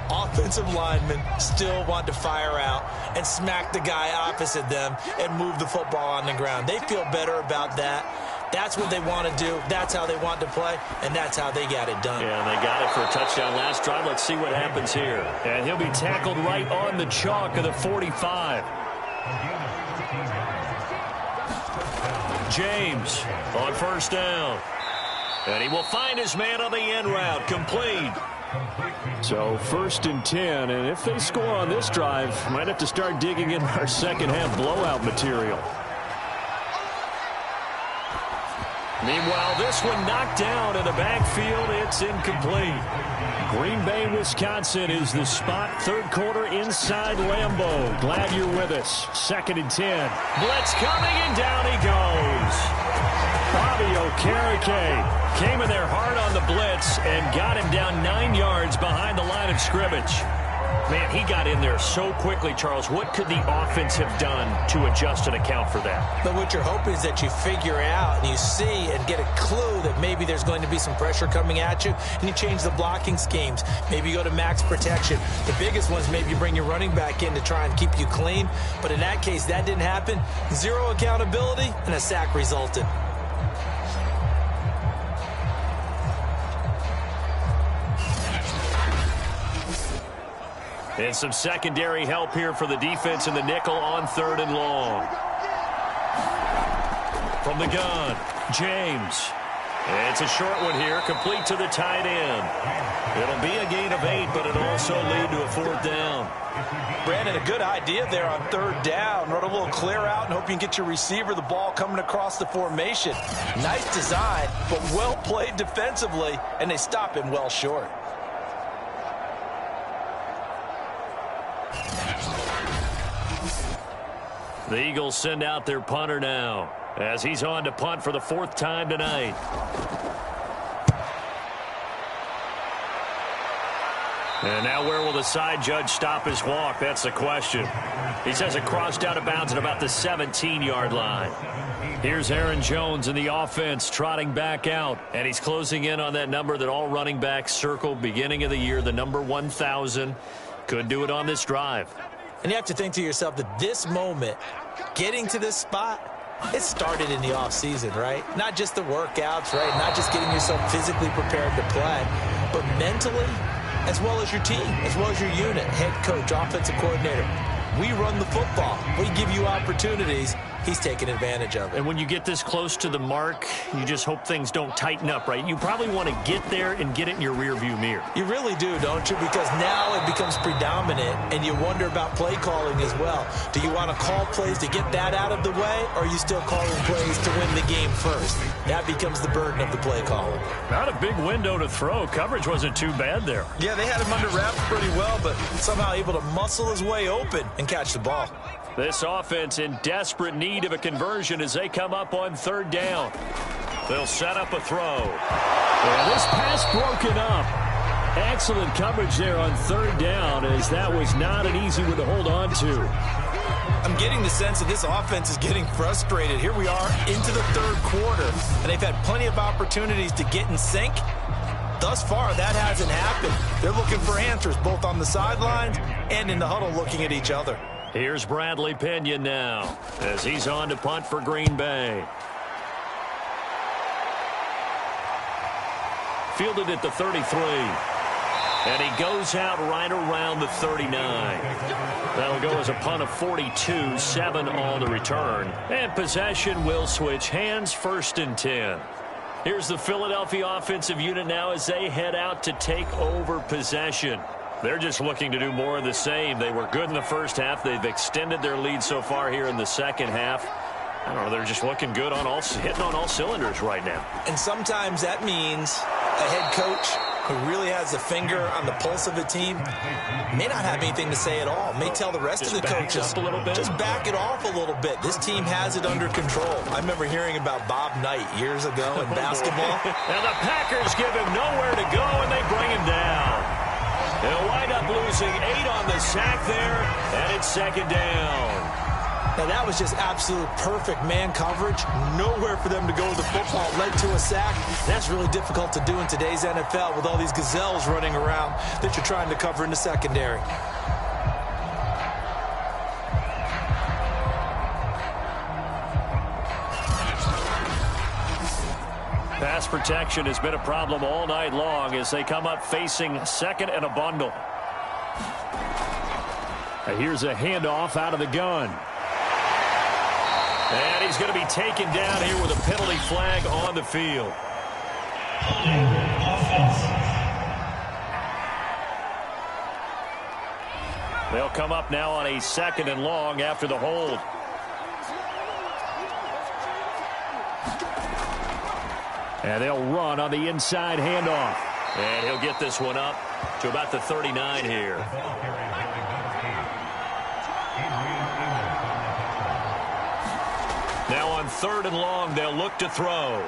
offensive linemen still want to fire out and smack the guy opposite them and move the football on the ground. They feel better about that. That's what they want to do. That's how they want to play, and that's how they got it done. Yeah, and they got it for a touchdown last drive. Let's see what happens here. And he'll be tackled right on the chalk of the 45. James on 1st down. And he will find his man on the end route. Complete. So 1st and 10, and if they score on this drive, might have to start digging in our second half blowout material. Meanwhile, this one knocked down in the backfield. It's incomplete. Green Bay, Wisconsin is the spot. 3rd quarter inside Lambeau. Glad you're with us. 2nd and 10. Blitz coming, and down he goes. Bobby Okereke came in there hard on the blitz and got him down 9 yards behind the line of scrimmage. Man, he got in there so quickly, Charles. What could the offense have done to adjust and account for that? But what you're hoping is that you figure out and you see and get a clue that maybe there's going to be some pressure coming at you, and you change the blocking schemes. Maybe you go to max protection. The biggest ones, maybe you bring your running back in to try and keep you clean. But in that case, that didn't happen. 0 accountability, and a sack resulted. And some secondary help here for the defense in the nickel on 3rd and long. From the gun, James. It's a short one here, complete to the tight end. It'll be a gain of 8, but it'll also lead to a 4th down. Brandon, a good idea there on 3rd down. Run a little clear out and hope you can get your receiver the ball coming across the formation. Nice design, but well played defensively, and they stop him well short. The Eagles send out their punter now as he's on to punt for the 4th time tonight. And now where will the side judge stop his walk? That's the question. He says it crossed out of bounds at about the 17-yard line. Here's Aaron Jones in the offense trotting back out. And he's closing in on that number that all running backs circled beginning of the year, the number 1,000. Could do it on this drive. And you have to think to yourself that this moment, getting to this spot, it started in the offseason, right? Not just the workouts, right? Not just getting yourself physically prepared to play, but mentally, as well as your team, as well as your unit, head coach, offensive coordinator. We run the football. We give you opportunities. He's taking advantage of it. And when you get this close to the mark, you just hope things don't tighten up, right? You probably want to get there and get it in your rearview mirror. You really do, don't you? Because now it becomes predominant, and you wonder about play calling as well. Do you want to call plays to get that out of the way, or are you still calling plays to win the game first? That becomes the burden of the play caller. Not a big window to throw. Coverage wasn't too bad there. Yeah, they had him under wraps pretty well, but somehow able to muscle his way open and catch the ball. This offense in desperate need of a conversion as they come up on 3rd down. They'll set up a throw. And this pass broken up. Excellent coverage there on 3rd down, as that was not an easy one to hold on to. I'm getting the sense that this offense is getting frustrated. Here we are into the 3rd quarter, and they've had plenty of opportunities to get in sync. Thus far, that hasn't happened. They're looking for answers both on the sidelines and in the huddle looking at each other. Here's Bradley Pinion now as he's on to punt for Green Bay. fielded at the 33. And he goes out right around the 39. That'll go as a punt of 42, 7 on the return. And possession will switch hands, 1st and 10. Here's the Philadelphia offensive unit now as they head out to take over possession. They're just looking to do more of the same. They were good in the first half. They've extended their lead so far here in the second half. I don't know, they're just looking good hitting on all cylinders right now. And sometimes that means a head coach who really has a finger on the pulse of the team may not have anything to say at all. May tell the rest of the coaches, up a little bit. Just back it off a little bit. This team has it under control. I remember hearing about Bob Knight years ago in basketball. Now the Packers give him nowhere to go, and they bring him down. They'll wind up losing 8 on the sack there, and it's 2nd down. Now, that was just absolute perfect man coverage. Nowhere for them to go with the football. Led to a sack. That's really difficult to do in today's NFL with all these gazelles running around that you're trying to cover in the secondary. Pass protection has been a problem all night long as they come up facing 2nd and a bundle. Here's a handoff out of the gun. And he's going to be taken down here with a penalty flag on the field. They'll come up now on a 2nd and long after the hold. And they'll run on the inside handoff. And he'll get this one up to about the 39 here. Now on 3rd and long, they'll look to throw.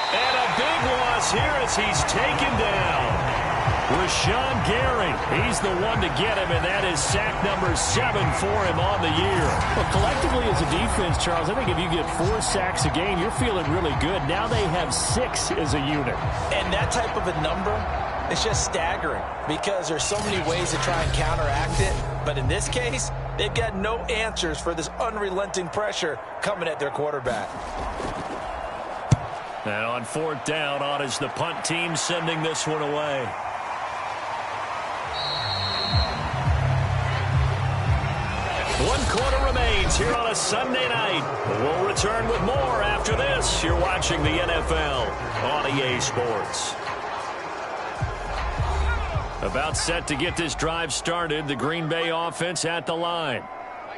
And a big loss here as he's taken down. Rashawn Gary, he's the one to get him, and that is sack number 7 for him on the year. Well, collectively as a defense, Charles, I think if you get 4 sacks a game, you're feeling really good. Now they have 6 as a unit. And that type of a number, it's just staggering because there's so many ways to try and counteract it. But in this case, they've got no answers for this unrelenting pressure coming at their quarterback. And on 4th down, on is the punt team sending this one away. One quarter remains here on a Sunday night. We'll return with more after this. You're watching the NFL on EA Sports. About set to get this drive started, the Green Bay offense at the line.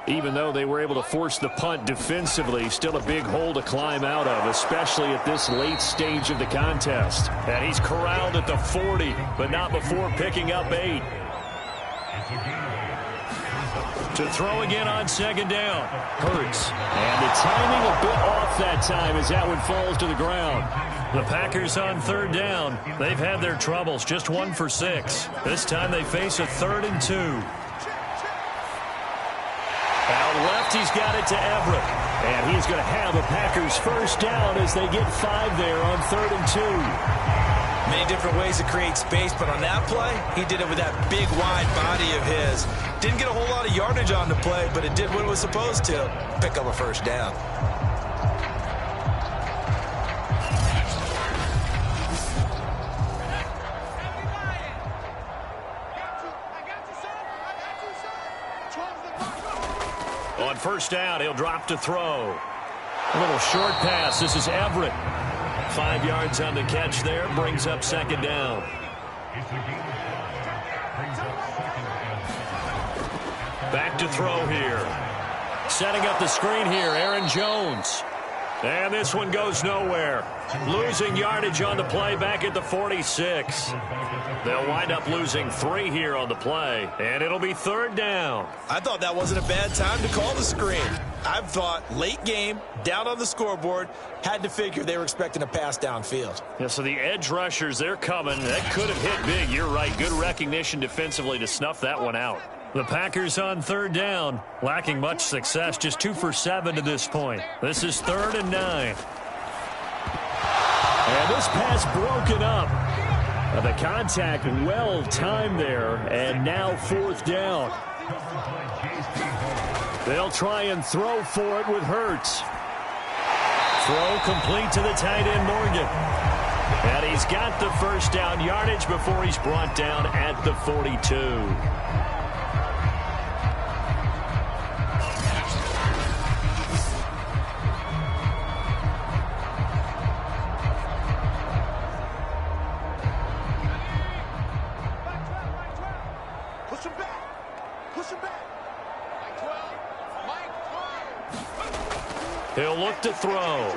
Even though they were able to force the punt defensively, still a big hole to climb out of, especially at this late stage of the contest. And he's corralled at the 40, but not before picking up 8. To throw again on 2nd down. Hurts. And the timing a bit off that time as that one falls to the ground. The Packers on 3rd down. They've had their troubles, just 1 for 6. This time they face a 3rd and 2. Out left, he's got it to Everett. And he's going to have a Packers 1st down as they get 5 there on 3rd and 2. Many different ways to create space, but on that play, he did it with that big, wide body of his. Didn't get a whole lot of yardage on the play, but it did what it was supposed to. Pick up a 1st down. On 1st down, he'll drop to throw. A little short pass. This is Everett. 5 yards on the catch there. Brings up 2nd down. Back to throw here. Setting up the screen here, Aaron Jones. And this one goes nowhere. Losing yardage on the play back at the 46. They'll wind up losing 3 here on the play, and it'll be 3rd down. I thought that wasn't a bad time to call the screen. I thought late game, down on the scoreboard, had to figure they were expecting a pass downfield. Yeah, so the edge rushers, they're coming. That could have hit big. You're right. Good recognition defensively to snuff that one out. The Packers on 3rd down, lacking much success, just 2 for 7 to this point. This is 3rd and 9. And this pass broken up. The contact well timed there, and now 4th down. They'll try and throw for it with Hurts. Throw complete to the tight end, Morgan. And he's got the first down yardage before he's brought down at the 42. He'll look to throw.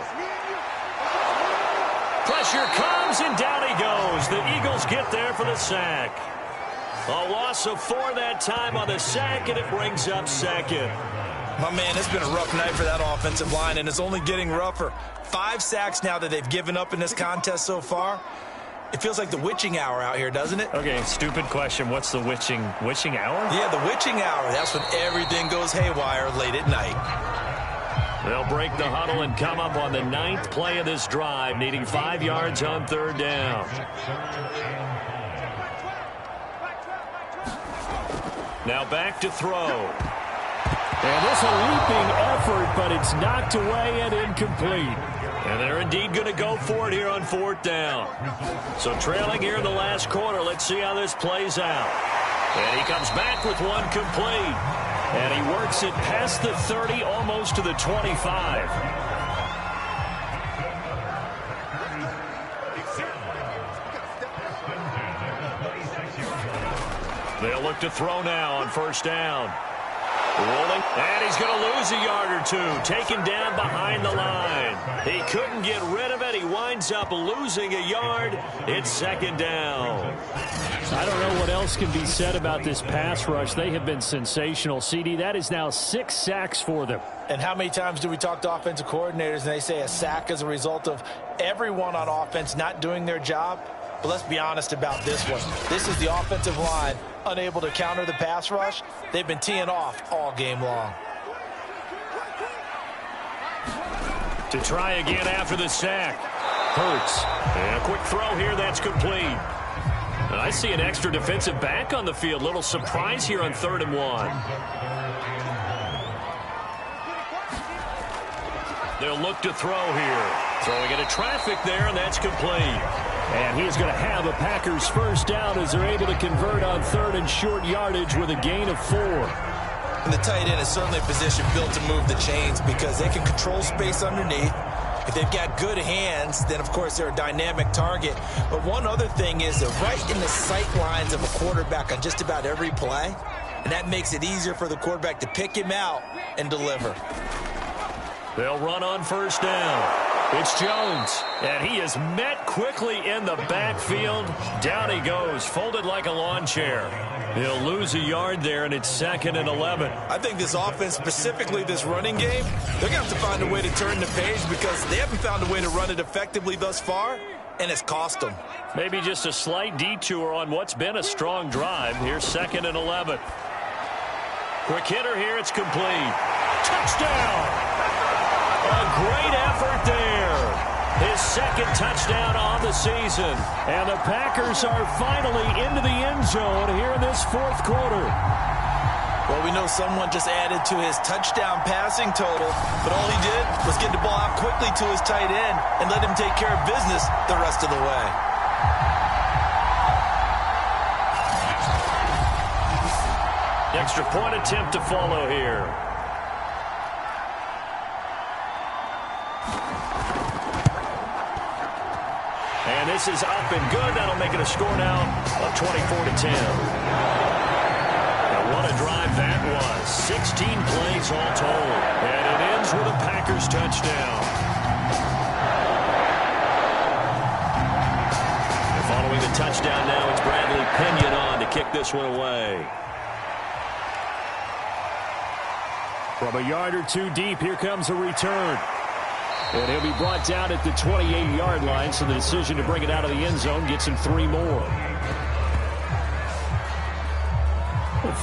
Pressure comes, and down he goes. The Eagles get there for the sack. A loss of 4 that time on the sack, and it brings up second. My man, it's been a rough night for that offensive line, and it's only getting rougher. 5 sacks now that they've given up in this contest so far. It feels like the witching hour out here, doesn't it? Okay, stupid question. What's the witching hour? Yeah, the witching hour. That's when everything goes haywire late at night. They'll break the huddle and come up on the 9th play of this drive, needing 5 yards on 3rd down. Now back to throw. And this a leaping effort, but it's knocked away and incomplete. And they're indeed going to go for it here on 4th down. So trailing here in the last quarter, let's see how this plays out. And he comes back with one complete. And he works it past the 30, almost to the 25. They'll look to throw now on 1st down. Rolling, and he's going to lose a yard or 2. Taken down behind the line. He couldn't get rid of it. He winds up losing a yard. It's 2nd down. I don't know what else can be said about this pass rush. They have been sensational, CD. That is now 6 sacks for them. And how many times do we talk to offensive coordinators and they say a sack is a result of everyone on offense not doing their job? But let's be honest about this one. This is the offensive line unable to counter the pass rush. They've been teeing off all game long. To try again after the sack. Hurts. And a quick throw here, that's complete. And I see an extra defensive back on the field. Little surprise here on 3rd and 1. They'll look to throw here. Throwing into traffic there, and that's complete. And he is going to have a Packers first down as they're able to convert on 3rd and short yardage with a gain of 4. And the tight end is certainly a position built to move the chains because they can control space underneath. If they've got good hands, then, of course, they're a dynamic target. But one other thing is they're right in the sight lines of a quarterback on just about every play. And that makes it easier for the quarterback to pick him out and deliver. They'll run on 1st down. It's Jones, and he is met quickly in the backfield. Down he goes, folded like a lawn chair. He'll lose a yard there, and it's 2nd and 11. I think this offense, specifically this running game, they're going to have to find a way to turn the page because they haven't found a way to run it effectively thus far, and it's cost them. Maybe just a slight detour on what's been a strong drive. Here's 2nd and 11. Quick hitter here, it's complete. Touchdown! A great effort there. His 2nd touchdown on the season. And the Packers are finally into the end zone here in this 4th quarter. Well, we know someone just added to his touchdown passing total, but all he did was get the ball out quickly to his tight end and let him take care of business the rest of the way. Extra point attempt to follow here. And this is up and good. That'll make it a score now of 24-10. Now what a drive that was. 16 plays all told. And it ends with a Packers touchdown. And following the touchdown now, it's Bradley Pinion on to kick this one away. From a yard or 2 deep, here comes a return. And he'll be brought down at the 28-yard line, so the decision to bring it out of the end zone gets him 3 more.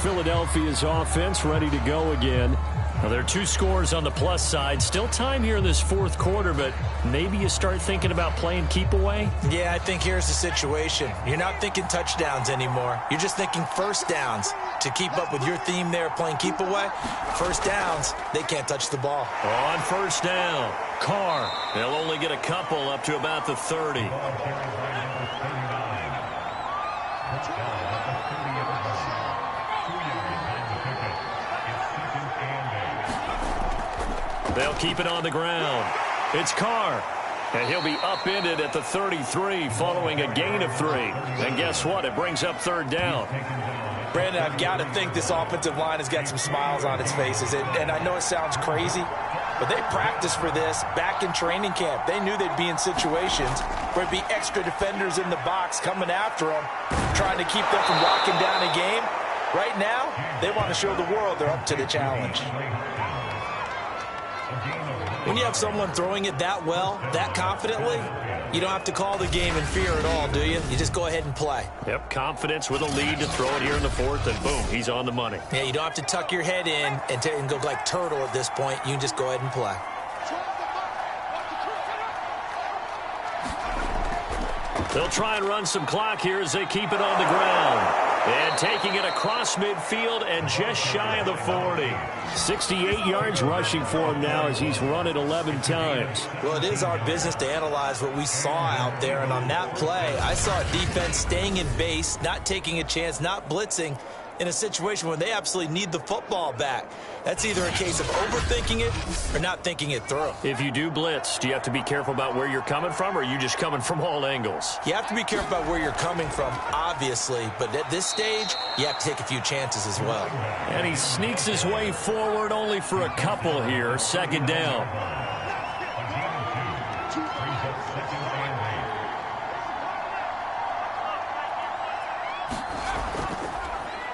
Philadelphia's offense ready to go again. Well, there are 2 scores on the plus side. Still time here in this fourth quarter, but maybe you start thinking about playing keep away? Yeah, I think here's the situation. You're not thinking touchdowns anymore. You're just thinking first downs. To keep up with your theme there, playing keep away, first downs, they can't touch the ball. On first down, Carr. They'll only get a couple up to about the 30. They'll keep it on the ground. It's Carr. And he'll be upended at the 33 following a gain of 3. And guess what? It brings up third down. Brandon, I've got to think this offensive line has got some smiles on its faces. And I know it sounds crazy, but they practiced for this back in training camp. They knew they'd be in situations where it'd be extra defenders in the box coming after them, trying to keep them from locking down a game. Right now, they want to show the world they're up to the challenge. When you have someone throwing it that well, that confidently, you don't have to call the game in fear at all, do you? You just go ahead and play. Yep, confidence with a lead to throw it here in the fourth, and boom, he's on the money. Yeah, you don't have to tuck your head in and go like turtle at this point. You can just go ahead and play. They'll try and run some clock here as they keep it on the ground. And taking it across midfield and just shy of the 40. 68 yards rushing for him now as he's run it 11 times. Well, it is our business to analyze what we saw out there. And on that play, I saw a defense staying in base, not taking a chance, not blitzing in a situation where they absolutely need the football back. That's either a case of overthinking it or not thinking it through. If you do blitz, do you have to be careful about where you're coming from, or are you just coming from all angles? You have to be careful about where you're coming from, obviously, but at this stage, you have to take a few chances as well. And he sneaks his way forward only for a couple here. Second down.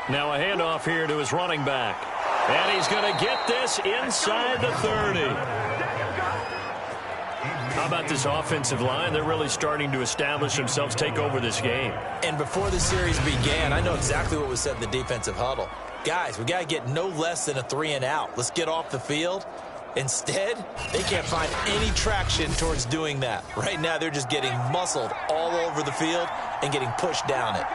Now a handoff here to his running back. And he's going to get this inside the 30. How about this offensive line? They're really starting to establish themselves, take over this game. And before the series began, I know exactly what was said in the defensive huddle. Guys, we got to get no less than a 3 and out. Let's get off the field. Instead, they can't find any traction towards doing that. Right now, they're just getting muscled all over the field and getting pushed down it.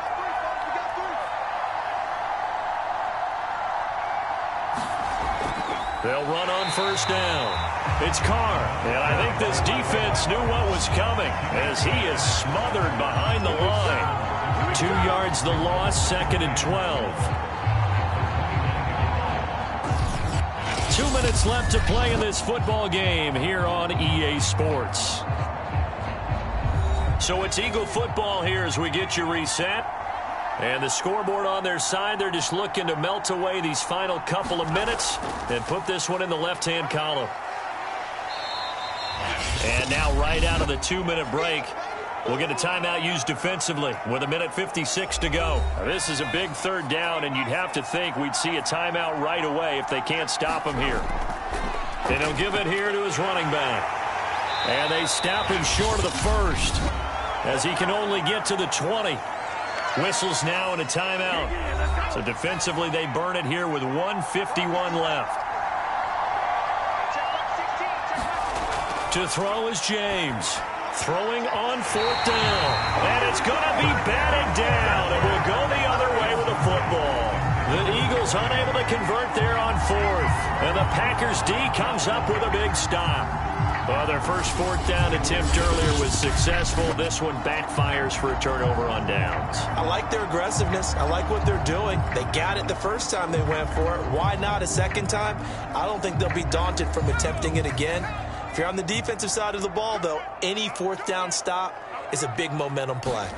They'll run on first down. It's Carr. And I think this defense knew what was coming as he is smothered behind the line. 2 yards the loss, 2nd and 12. 2 minutes left to play in this football game here on EA Sports. So it's Eagle football here as we get you reset. And the scoreboard on their side, they're just looking to melt away these final couple of minutes and put this one in the left-hand column. And now right out of the 2-minute break, we'll get a timeout used defensively with 1:56 to go. Now, this is a big third down, and you'd have to think we'd see a timeout right away if they can't stop him here. And he'll give it here to his running back. And they stop him short of the first as he can only get to the 20. Whistles now and a timeout. So defensively, they burn it here with 1:51 left. To throw is James. Throwing on 4th down. And it's going to be batted down. It will go the other way with the football. The Eagles unable to convert there on 4th. And the Packers D comes up with a big stop. Well, their first 4th down attempt earlier was successful. This one backfires for a turnover on downs. I like their aggressiveness. I like what they're doing. They got it the first time they went for it. Why not a second time? I don't think they'll be daunted from attempting it again. If you're on the defensive side of the ball, though, any 4th down stop is a big momentum play.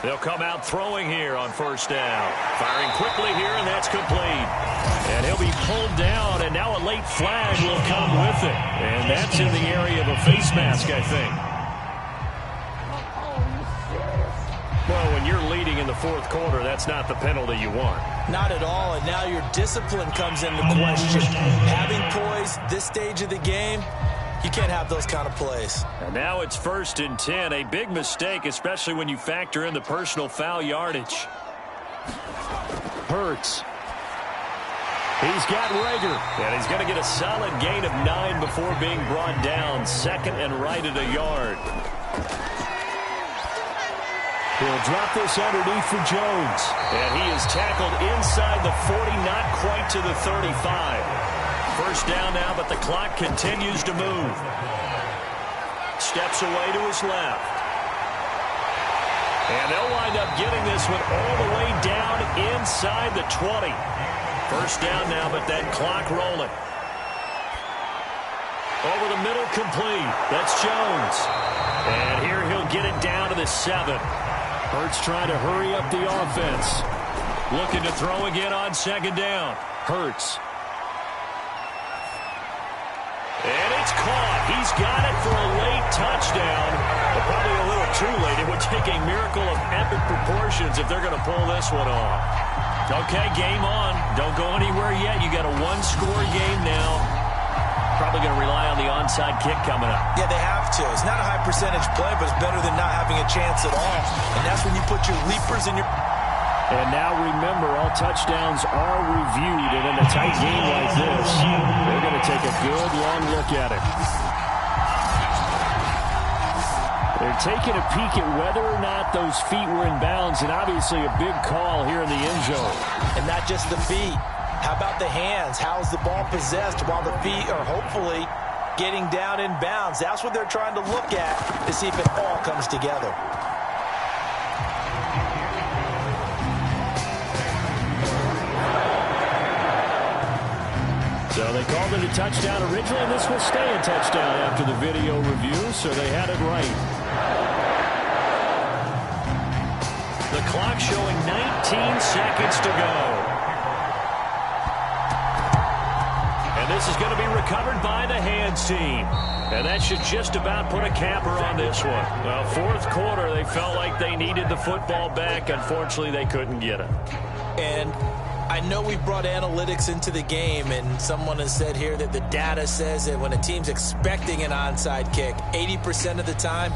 They'll come out throwing here on first down. Firing quickly here, and that's complete. And he'll be pulled down, and now a late flag will come with it. And that's in the area of a face mask, I think. Well, when you're leading in the 4th quarter, that's not the penalty you want. Not at all, and now your discipline comes into question. Having poise this stage of the game, you can't have those kind of plays. And now it's 1st and 10. A big mistake, especially when you factor in the personal foul yardage. Hurts. He's got Rager. And he's going to get a solid gain of 9 before being brought down. Second and right at a yard. He'll drop this underneath for Jones. And he is tackled inside the 40, not quite to the 35. First down now, but the clock continues to move. Steps away to his left. And they'll wind up getting this one all the way down inside the 20. First down now, but that clock rolling. Over the middle, complete. That's Jones. And here he'll get it down to the 7. Hurts trying to hurry up the offense. Looking to throw again on second down. Hurts. And it's caught. He's got it for a late touchdown. But probably a little too late. It would take a miracle of epic proportions if they're going to pull this one off. Okay, game on. Don't go anywhere yet. You got a one-score game now. Probably going to rely on the onside kick coming up. Yeah, they have to. It's not a high percentage play, but it's better than not having a chance at all. And that's when you put your leapers in your... And now remember, all touchdowns are reviewed. And in a tight game like this, they're going to take a good long look at it. They're taking a peek at whether or not those feet were in bounds, and obviously a big call here in the end zone. And not just the feet. How about the hands? How's the ball possessed while the feet are hopefully getting down in bounds? That's what they're trying to look at to see if it all comes together. So they called it a touchdown originally, and this will stay a touchdown after the video review, so they had it right. The clock showing 19 seconds to go. And this is going to be recovered by the hands team. And that should just about put a capper on this one. Well, fourth quarter, they felt like they needed the football back. Unfortunately, they couldn't get it. And I know we brought analytics into the game, and someone has said here that the data says that when a team's expecting an onside kick, 80% of the time,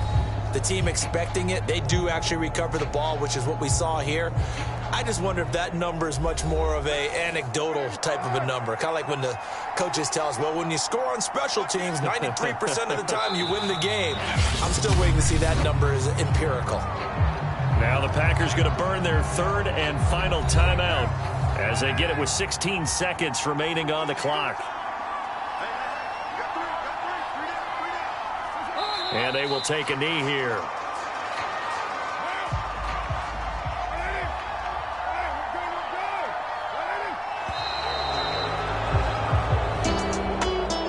the team expecting it, they do actually recover the ball, which is what we saw here. I just wonder if that number is much more of a anecdotal type of a number. Kind of like when the coaches tell us, well, when you score on special teams, 93% of the time you win the game. I'm still waiting to see that number is empirical. Now the Packers going to burn their third and final timeout as they get it with 16 seconds remaining on the clock. And they will take a knee here.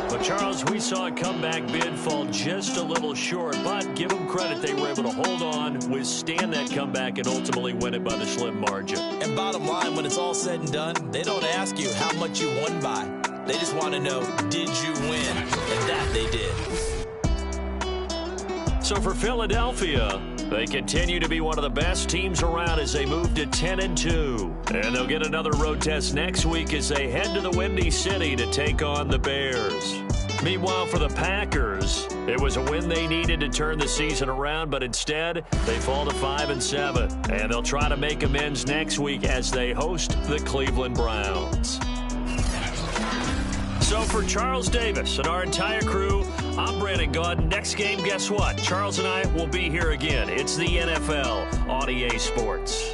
But Charles, we saw a comeback bid fall just a little short, but give them credit, they were able to hold on, withstand that comeback, and ultimately win it by the slim margin. And bottom line, when it's all said and done, they don't ask you how much you won by. They just want to know, did you win? And that they did. So for Philadelphia, they continue to be one of the best teams around as they move to 10-2. And they'll get another road test next week as they head to the Windy City to take on the Bears. Meanwhile, for the Packers, it was a win they needed to turn the season around, but instead, they fall to 5-7. And they'll try to make amends next week as they host the Cleveland Browns. So for Charles Davis and our entire crew, I'm Brandon Gaudin. Next game, guess what? Charles and I will be here again. It's the NFL on EA Sports.